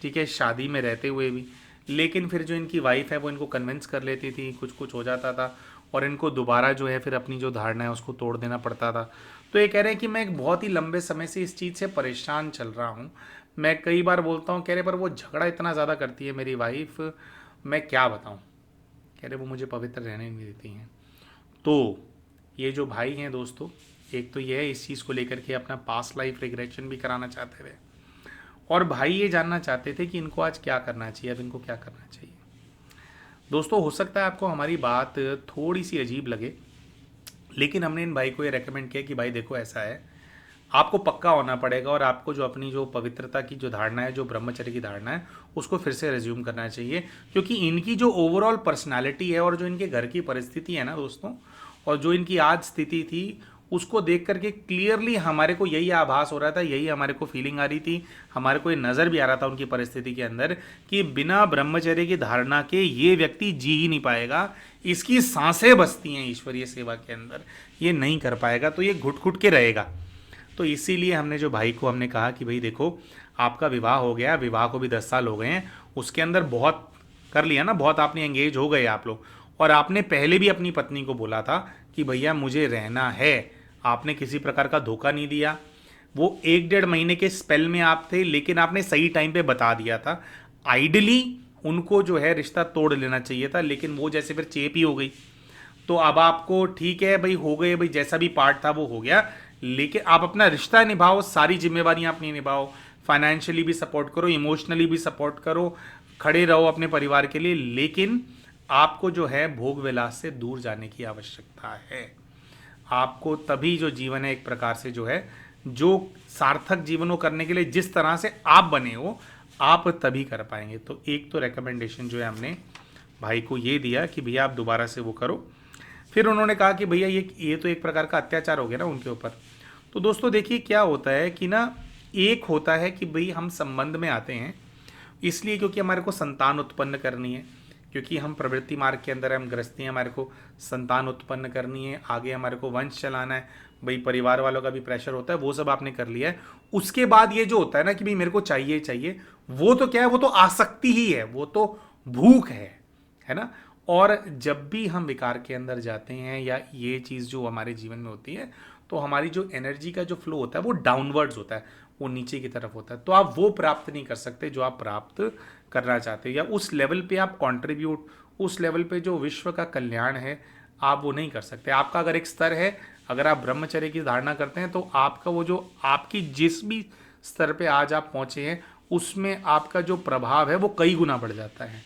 ठीक है, शादी में रहते हुए भी। लेकिन फिर जो इनकी वाइफ है वो इनको कन्विंस कर लेती थी, कुछ कुछ हो जाता था और इनको दोबारा जो है फिर अपनी जो धारणा है उसको तोड़ देना पड़ता था। तो ये कह रहे हैं कि मैं एक बहुत ही लंबे समय से इस चीज़ से परेशान चल रहा हूँ। मैं कई बार बोलता हूँ, कह रहे पर वो झगड़ा इतना ज़्यादा करती है मेरी वाइफ, मैं क्या बताऊँ। कह रहे वो मुझे पवित्र रहने नहीं देती हैं। तो ये जो भाई हैं दोस्तों, एक तो ये है इस चीज़ को लेकर के अपना पास्ट लाइफ रिग्रेशन भी कराना चाहते थे, और भाई ये जानना चाहते थे कि इनको आज क्या करना चाहिए, अब इनको क्या करना चाहिए। दोस्तों हो सकता है आपको हमारी बात थोड़ी सी अजीब लगे, लेकिन हमने इन भाई को ये रेकमेंड किया कि भाई देखो ऐसा है, आपको पक्का होना पड़ेगा और आपको जो अपनी जो पवित्रता की जो धारणा है, जो ब्रह्मचर्य की धारणा है, उसको फिर से रिज्यूम करना चाहिए। क्योंकि इनकी जो ओवरऑल पर्सनालिटी है और जो इनके घर की परिस्थिति है ना दोस्तों, और जो इनकी आज स्थिति थी, उसको देख करके क्लियरली हमारे को यही आभास हो रहा था, यही हमारे को फीलिंग आ रही थी, हमारे को ये नज़र भी आ रहा था उनकी परिस्थिति के अंदर कि बिना ब्रह्मचर्य की धारणा के ये व्यक्ति जी ही नहीं पाएगा। इसकी सांसें बसती हैं ईश्वरीय सेवा के अंदर, ये नहीं कर पाएगा, तो ये घुट घुट के रहेगा। तो इसीलिए हमने जो भाई को हमने कहा कि भाई देखो, आपका विवाह हो गया, विवाह को भी 10 साल हो गए हैं, उसके अंदर बहुत कर लिया ना, बहुत आपने एंगेज हो गए आप लोग। और आपने पहले भी अपनी पत्नी को बोला था कि भैया मुझे रहना है, आपने किसी प्रकार का धोखा नहीं दिया। वो 1 डेढ़ महीने के स्पेल में आप थे, लेकिन आपने सही टाइम पे बता दिया था। आइडली उनको जो है रिश्ता तोड़ लेना चाहिए था, लेकिन वो जैसे फिर चेप ही हो गई। तो अब आपको ठीक है भाई, हो गए भाई, जैसा भी पार्ट था वो हो गया, लेकिन आप अपना रिश्ता निभाओ, सारी जिम्मेवारियां अपनी निभाओ, फाइनेंशियली भी सपोर्ट करो, इमोशनली भी सपोर्ट करो, खड़े रहो अपने परिवार के लिए। लेकिन आपको जो है भोग विलास से दूर जाने की आवश्यकता है। आपको तभी जो जीवन है एक प्रकार से जो है, जो सार्थक जीवन को करने के लिए जिस तरह से आप बने हो, आप तभी कर पाएंगे। तो एक तो रेकमेंडेशन जो है हमने भाई को ये दिया कि भैया आप दोबारा से वो करो। फिर उन्होंने कहा कि भैया ये तो एक प्रकार का अत्याचार हो गया ना उनके ऊपर। तो दोस्तों देखिए क्या होता है कि ना, एक होता है कि भाई हम संबंध में आते हैं इसलिए क्योंकि हमारे को संतान उत्पन्न करनी है, क्योंकि हम प्रवृत्ति मार्ग के अंदर हम गृहस्थी हैं, हमारे को संतान उत्पन्न करनी है, आगे हमारे को वंश चलाना है, भाई परिवार वालों का भी प्रेशर होता है, वो सब आपने कर लिया है। उसके बाद ये जो होता है ना कि भाई मेरे को चाहिए चाहिए, वो तो क्या है, वो तो आसक्ति ही है, वो तो भूख है ना। और जब भी हम विकार के अंदर जाते हैं या ये चीज़ जो हमारे जीवन में होती है, तो हमारी जो एनर्जी का जो फ्लो होता है वो डाउनवर्ड्स होता है, वो नीचे की तरफ होता है। तो आप वो प्राप्त नहीं कर सकते जो आप प्राप्त करना चाहते हो, या उस लेवल पे आप कंट्रीब्यूट, उस लेवल पे जो विश्व का कल्याण है, आप वो नहीं कर सकते। आपका अगर एक स्तर है, अगर आप ब्रह्मचर्य की धारणा करते हैं, तो आपका वो जो आपकी जिस भी स्तर पे आज आप पहुंचे हैं, उसमें आपका जो प्रभाव है वो कई गुना बढ़ जाता है।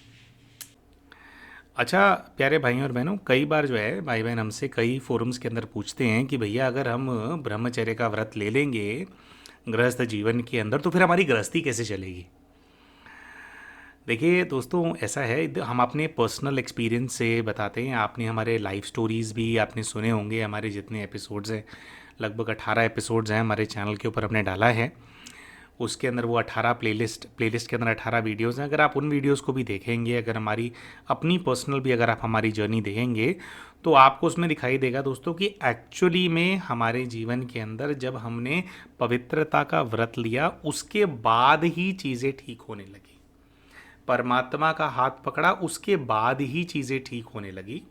अच्छा प्यारे भाई और बहनों, कई बार जो है भाई बहन हमसे कई फोरम्स के अंदर पूछते हैं कि भैया अगर हम ब्रह्मचर्य का व्रत ले लेंगे गृहस्थ जीवन के अंदर, तो फिर हमारी गृहस्थी कैसे चलेगी। देखिए दोस्तों ऐसा है, हम अपने पर्सनल एक्सपीरियंस से बताते हैं। आपने हमारे लाइफ स्टोरीज़ भी आपने सुने होंगे, हमारे जितने एपिसोड्स हैं, लगभग 18 एपिसोड्स हैं हमारे चैनल के ऊपर हमने डाला है। उसके अंदर वो 18 प्लेलिस्ट के अंदर 18 वीडियोज़ हैं। अगर आप उन वीडियोज़ को भी देखेंगे, अगर हमारी अपनी पर्सनल भी अगर आप हमारी जर्नी देखेंगे, तो आपको उसमें दिखाई देगा दोस्तों कि एक्चुअली में हमारे जीवन के अंदर जब हमने पवित्रता का व्रत लिया, उसके बाद ही चीज़ें ठीक होने लगी। परमात्मा का हाथ पकड़ा, उसके बाद ही चीज़ें ठीक होने लगी।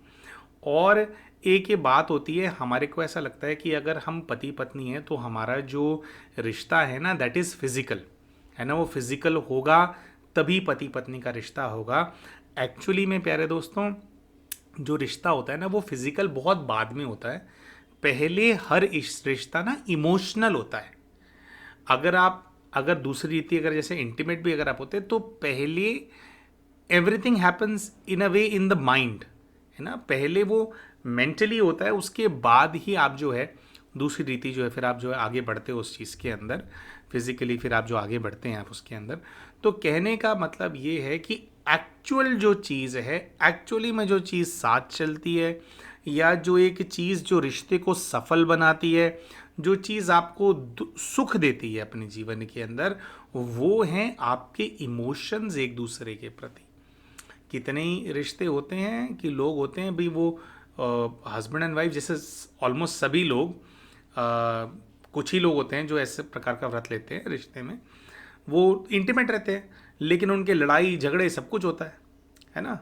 और एक ये बात होती है, हमारे को ऐसा लगता है कि अगर हम पति पत्नी हैं तो हमारा जो रिश्ता है ना, दैट इज़ फिज़िकल, है ना, वो फिज़िकल होगा तभी पति पत्नी का रिश्ता होगा। एक्चुअली में प्यारे दोस्तों, जो रिश्ता होता है ना, वो फिज़िकल बहुत बाद में होता है। पहले हर रिश्ता ना इमोशनल होता है। अगर आप अगर दूसरी रीति, अगर जैसे इंटीमेट भी अगर आप होते तो पहले everything happens in a way in the mind, है ना, पहले वो मेंटली होता है, उसके बाद ही आप जो है दूसरी रीति जो है फिर आप जो है आगे बढ़ते हो उस चीज़ के अंदर, फिजिकली फिर आप जो आगे बढ़ते हैं आप उसके अंदर। तो कहने का मतलब ये है कि एक्चुअल जो चीज़ है, एक्चुअली में जो चीज़ साथ चलती है, या जो एक चीज़ जो रिश्ते को सफल बनाती है, जो चीज़ आपको सुख देती है अपने जीवन के अंदर, वो हैं आपके इमोशंस एक दूसरे के प्रति। कितने ही रिश्ते होते हैं कि लोग होते हैं भाई, वो हस्बैंड एंड वाइफ जैसे ऑलमोस्ट सभी लोग, कुछ ही लोग होते हैं जो ऐसे प्रकार का व्रत लेते हैं रिश्ते में, वो इंटीमेट रहते हैं लेकिन उनके लड़ाई झगड़े सब कुछ होता है ना।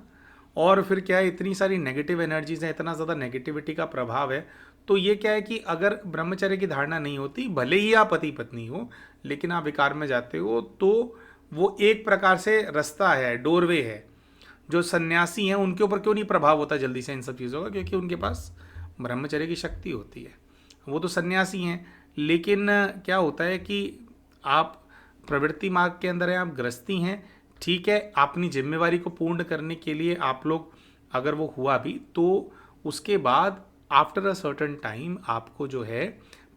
और फिर क्या है, इतनी सारी नेगेटिव एनर्जीज हैं, इतना ज़्यादा नेगेटिविटी का प्रभाव है। तो ये क्या है कि अगर ब्रह्मचर्य की धारणा नहीं होती, भले ही आप पति पत्नी हो लेकिन आप विकार में जाते हो, तो वो एक प्रकार से रास्ता है, डोरवे है। जो सन्यासी हैं उनके ऊपर क्यों नहीं प्रभाव होता जल्दी से इन सब चीज़ों का? क्योंकि उनके पास ब्रह्मचर्य की शक्ति होती है, वो तो सन्यासी हैं। लेकिन क्या होता है कि आप प्रवृत्ति मार्ग के अंदर हैं, आप गृहस्थी हैं, ठीक है, अपनी जिम्मेवारी को पूर्ण करने के लिए आप लोग, अगर वो हुआ भी तो उसके बाद आफ्टर अ सर्टेन टाइम आपको जो है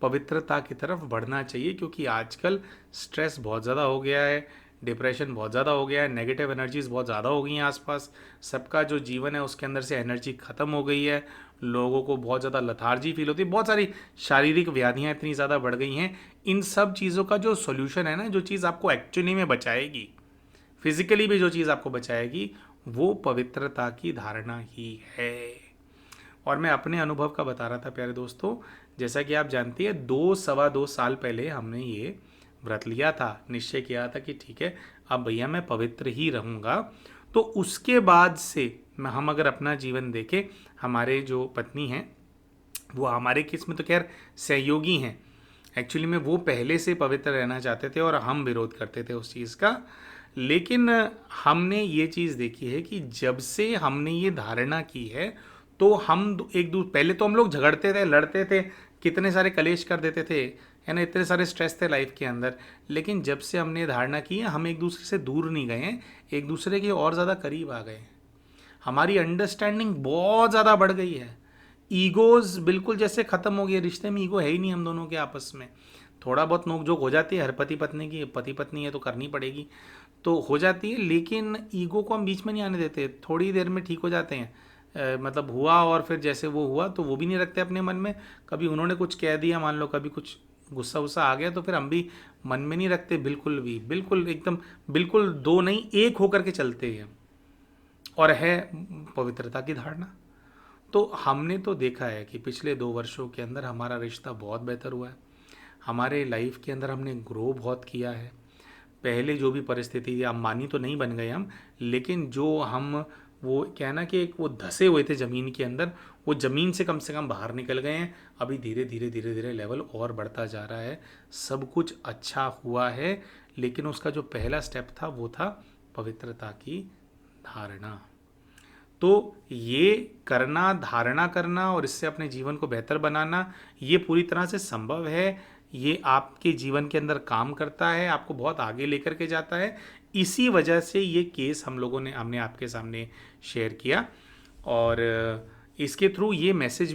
पवित्रता की तरफ बढ़ना चाहिए। क्योंकि आजकल स्ट्रेस बहुत ज़्यादा हो गया है, डिप्रेशन बहुत ज़्यादा हो गया है, नेगेटिव एनर्जीज बहुत ज़्यादा हो गई हैं आसपास, सबका जो जीवन है उसके अंदर से एनर्जी ख़त्म हो गई है, लोगों को बहुत ज़्यादा लथार्जी फील होती है, बहुत सारी शारीरिक व्याधियाँ इतनी ज़्यादा बढ़ गई हैं। इन सब चीज़ों का जो सोल्यूशन है ना, जो चीज़ आपको एक्चुअली में बचाएगी, फिजिकली भी जो चीज़ आपको बचाएगी, वो पवित्रता की धारणा ही है। और मैं अपने अनुभव का बता रहा था प्यारे दोस्तों, जैसा कि आप जानती है 2-2.25 साल पहले हमने ये व्रत लिया था, निश्चय किया था कि ठीक है अब भैया मैं पवित्र ही रहूँगा। तो उसके बाद से हम अगर अपना जीवन देखें, हमारे जो पत्नी हैं वो हमारे केस में तो खैर सहयोगी हैं, एक्चुअली में वो पहले से पवित्र रहना चाहते थे और हम विरोध करते थे उस चीज़ का। लेकिन हमने ये चीज़ देखी है कि जब से हमने ये धारणा की है, तो हम पहले तो हम लोग झगड़ते थे, लड़ते थे, कितने सारे कलेश कर देते थे, है ना, इतने सारे स्ट्रेस थे लाइफ के अंदर। लेकिन जब से हमने ये धारणा की है, हम एक दूसरे से दूर नहीं गए हैं, एक दूसरे के और ज़्यादा करीब आ गए हैं। हमारी अंडरस्टैंडिंग बहुत ज़्यादा बढ़ गई है, ईगोज़ बिल्कुल जैसे ख़त्म हो गई, रिश्ते में ईगो है ही नहीं हम दोनों के आपस में। थोड़ा बहुत नोक-झोंक हो जाती है, हर पति पत्नी की, पति पत्नी है तो करनी पड़ेगी, तो हो जाती है, लेकिन ईगो को हम बीच में नहीं आने देते, थोड़ी देर में ठीक हो जाते हैं। मतलब हुआ और फिर जैसे वो हुआ तो वो भी नहीं रखते अपने मन में। कभी उन्होंने कुछ कह दिया, मान लो कभी कुछ गुस्सा वुस्सा आ गया, तो फिर हम भी मन में नहीं रखते बिल्कुल भी, बिल्कुल एकदम बिल्कुल दो नहीं एक होकर के चलते हैं। और है पवित्रता की धारणा। तो हमने तो देखा है कि पिछले 2 वर्षों के अंदर हमारा रिश्ता बहुत बेहतर हुआ है, हमारे लाइफ के अंदर हमने ग्रो बहुत किया है। पहले जो भी परिस्थिति थी, अंबानी तो नहीं बन गए हम, लेकिन जो हम वो क्या है ना कि एक वो धसे हुए थे ज़मीन के अंदर, वो ज़मीन से कम बाहर निकल गए हैं। अभी धीरे धीरे धीरे धीरे लेवल और बढ़ता जा रहा है, सब कुछ अच्छा हुआ है। लेकिन उसका जो पहला स्टेप था वो था पवित्रता की धारणा। तो ये करना, धारणा करना और इससे अपने जीवन को बेहतर बनाना, ये पूरी तरह से संभव है। ये आपके जीवन के अंदर काम करता है, आपको बहुत आगे लेकर के जाता है। इसी वजह से ये केस हमने आपके सामने शेयर किया, और इसके थ्रू यही मैसेज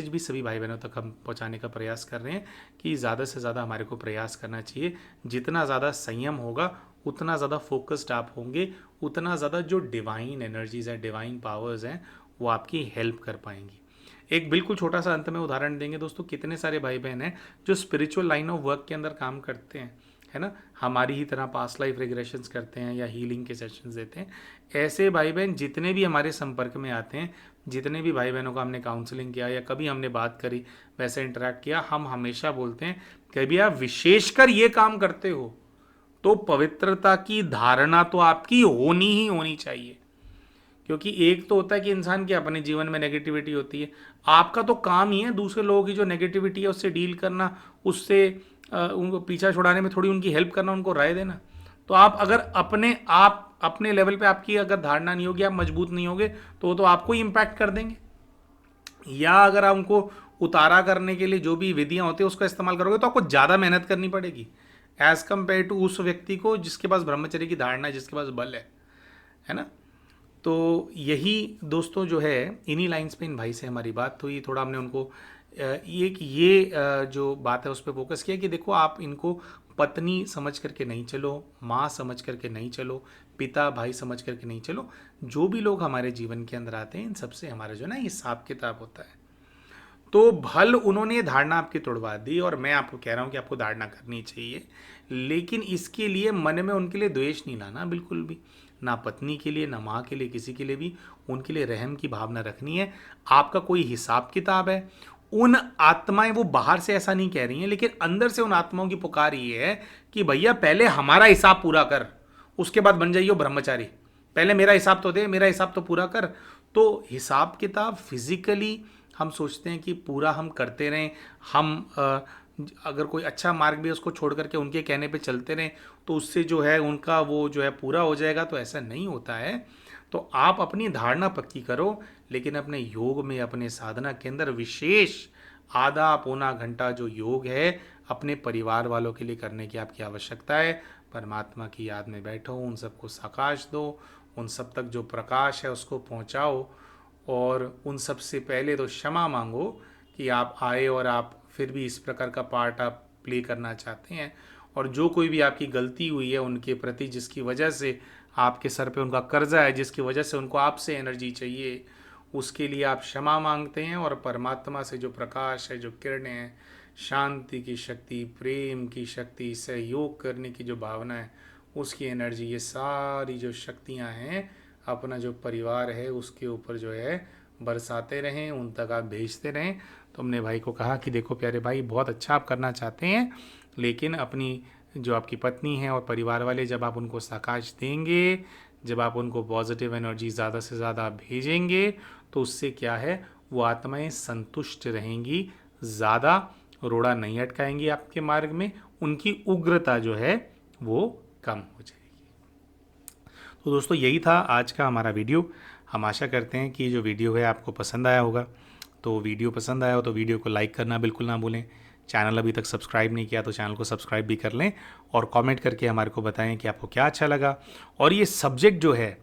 भी सभी भाई बहनों तक हम पहुंचाने का प्रयास कर रहे हैं कि ज़्यादा से ज़्यादा हमारे को प्रयास करना चाहिए। जितना ज़्यादा संयम होगा, उतना ज़्यादा फोकस्ड आप होंगे, उतना ज़्यादा जो डिवाइन एनर्जीज़ हैं, डिवाइन पावर्स हैं, वो आपकी हेल्प कर पाएंगी। एक बिल्कुल छोटा सा अंत में उदाहरण देंगे दोस्तों, कितने सारे भाई बहन हैं जो स्पिरिचुअल लाइन ऑफ वर्क के अंदर काम करते हैं, है ना, हमारी ही तरह पास्ट लाइफ रिग्रेशंस करते हैं या हीलिंग के सेशंस देते हैं। ऐसे भाई बहन जितने भी हमारे संपर्क में आते हैं, जितने भी भाई बहनों का हमने काउंसलिंग किया या कभी हमने बात करी, वैसे इंटरेक्ट किया, हम हमेशा बोलते हैं कि भैया विशेषकर ये काम करते हो तो पवित्रता की धारणा तो आपकी होनी ही होनी चाहिए। क्योंकि एक तो होता है कि इंसान के अपने जीवन में नेगेटिविटी होती है, आपका तो काम ही है दूसरे लोगों की जो नेगेटिविटी है उससे डील करना, उससे उनको पीछा छुड़ाने में थोड़ी उनकी हेल्प करना, उनको राय देना। तो आप अगर अपने लेवल पे आपकी अगर धारणा नहीं होगी, आप मजबूत नहीं होगे, तो वो तो आपको ही इम्पैक्ट कर देंगे। या अगर आप उनको उतारा करने के लिए जो भी विधियां होती है उसका इस्तेमाल करोगे तो आपको ज़्यादा मेहनत करनी पड़ेगी। एज कंपेयर टू उस व्यक्ति को जिसके पास ब्रह्मचर्य की धारणा है, जिसके पास बल है ना। तो यही दोस्तों जो है, इन्हीं लाइंस पे इन भाई से हमारी बात हुई। थोड़ा हमने उनको जो बात है उस पर फोकस किया कि देखो आप इनको पत्नी समझ करके नहीं चलो, माँ समझ करके नहीं चलो, पिता भाई समझ करके नहीं चलो। जो भी लोग हमारे जीवन के अंदर आते हैं इन सबसे हमारा जो है ना हिसाब किताब होता है। तो भल उन्होंने धारणा आपकी तोड़वा दी, और मैं आपको कह रहा हूं कि आपको धारणा करनी चाहिए, लेकिन इसके लिए मन में उनके लिए द्वेष नहीं लाना बिल्कुल भी, ना पत्नी के लिए, ना माँ के लिए, किसी के लिए भी उनके लिए रहम की भावना रखनी है। आपका कोई हिसाब किताब है, उन आत्माएं वो बाहर से ऐसा नहीं कह रही हैं, लेकिन अंदर से उन आत्माओं की पुकार ये है कि भैया पहले हमारा हिसाब पूरा कर, उसके बाद बन जाइयो ब्रह्मचारी। पहले मेरा हिसाब तो दे, मेरा हिसाब तो पूरा कर। तो हिसाब किताब फिजिकली हम सोचते हैं कि पूरा हम करते रहें, हम अगर कोई अच्छा मार्ग भी है उसको छोड़ करके उनके कहने पे चलते रहें तो उससे जो है उनका वो जो है पूरा हो जाएगा, तो ऐसा नहीं होता है। तो आप अपनी धारणा पक्की करो, लेकिन अपने योग में, अपने साधना के अंदर विशेष आधा पौना घंटा जो योग है अपने परिवार वालों के लिए करने की आपकी आवश्यकता है। परमात्मा की याद में बैठो, उन सबको साकाश दो, उन सब तक जो प्रकाश है उसको पहुंचाओ, और उन सब से पहले तो क्षमा मांगो कि आप आए और आप फिर भी इस प्रकार का पार्ट आप प्ले करना चाहते हैं, और जो कोई भी आपकी गलती हुई है उनके प्रति, जिसकी वजह से आपके सर पे उनका कर्जा है, जिसकी वजह से उनको आपसे एनर्जी चाहिए, उसके लिए आप क्षमा मांगते हैं, और परमात्मा से जो प्रकाश है, जो किरणें हैं, शांति की शक्ति, प्रेम की शक्ति, सहयोग करने की जो भावना है, उसकी एनर्जी, ये सारी जो शक्तियाँ हैं अपना जो परिवार है उसके ऊपर जो है बरसाते रहें, उन तक आप भेजते रहें। तो हमने भाई को कहा कि देखो प्यारे भाई, बहुत अच्छा आप करना चाहते हैं, लेकिन अपनी जो आपकी पत्नी है और परिवार वाले, जब आप उनको साकाश देंगे, जब आप उनको पॉजिटिव एनर्जी ज़्यादा से ज़्यादा भेजेंगे, तो उससे क्या है, वो आत्माएं संतुष्ट रहेंगी, ज़्यादा रोड़ा नहीं अटकाएंगी आपके मार्ग में, उनकी उग्रता जो है वो कम हो जाएगी। तो दोस्तों यही था आज का हमारा वीडियो। हम आशा करते हैं कि जो वीडियो है आपको पसंद आया होगा। तो वीडियो पसंद आया हो तो वीडियो को लाइक करना बिल्कुल ना भूलें। चैनल अभी तक सब्सक्राइब नहीं किया तो चैनल को सब्सक्राइब भी कर लें, और कमेंट करके हमारे को बताएं कि आपको क्या अच्छा लगा। और ये सब्जेक्ट जो है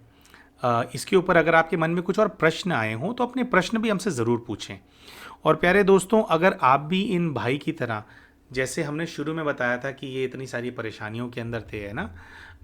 इसके ऊपर अगर आपके मन में कुछ और प्रश्न आए हों तो अपने प्रश्न भी हमसे ज़रूर पूछें। और प्यारे दोस्तों, अगर आप भी इन भाई की तरह, जैसे हमने शुरू में बताया था कि ये इतनी सारी परेशानियों के अंदर थे, है ना,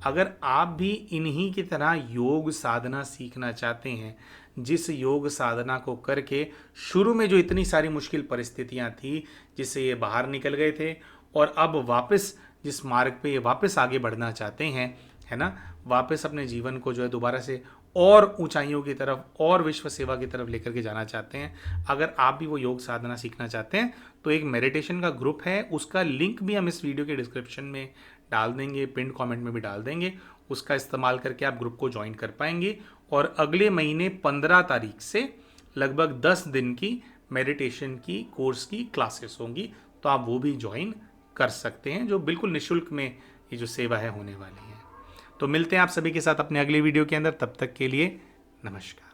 अगर आप भी इन्हीं की तरह योग साधना सीखना चाहते हैं, जिस योग साधना को करके शुरू में जो इतनी सारी मुश्किल परिस्थितियां थी जिससे ये बाहर निकल गए थे, और अब वापस जिस मार्ग पे ये वापस आगे बढ़ना चाहते हैं, है ना, वापस अपने जीवन को जो है दोबारा से और ऊंचाइयों की तरफ और विश्व सेवा की तरफ लेकर के जाना चाहते हैं, अगर आप भी वो योग साधना सीखना चाहते हैं, तो एक मेडिटेशन का ग्रुप है, उसका लिंक भी हम इस वीडियो के डिस्क्रिप्शन में डाल देंगे, पिन कमेंट में भी डाल देंगे। उसका इस्तेमाल करके आप ग्रुप को ज्वाइन कर पाएंगे, और अगले महीने 15 तारीख से लगभग 10 दिन की मेडिटेशन की कोर्स की क्लासेस होंगी, तो आप वो भी ज्वाइन कर सकते हैं, जो बिल्कुल निःशुल्क में ये जो सेवा है होने वाली है। तो मिलते हैं आप सभी के साथ अपने अगले वीडियो के अंदर, तब तक के लिए नमस्कार।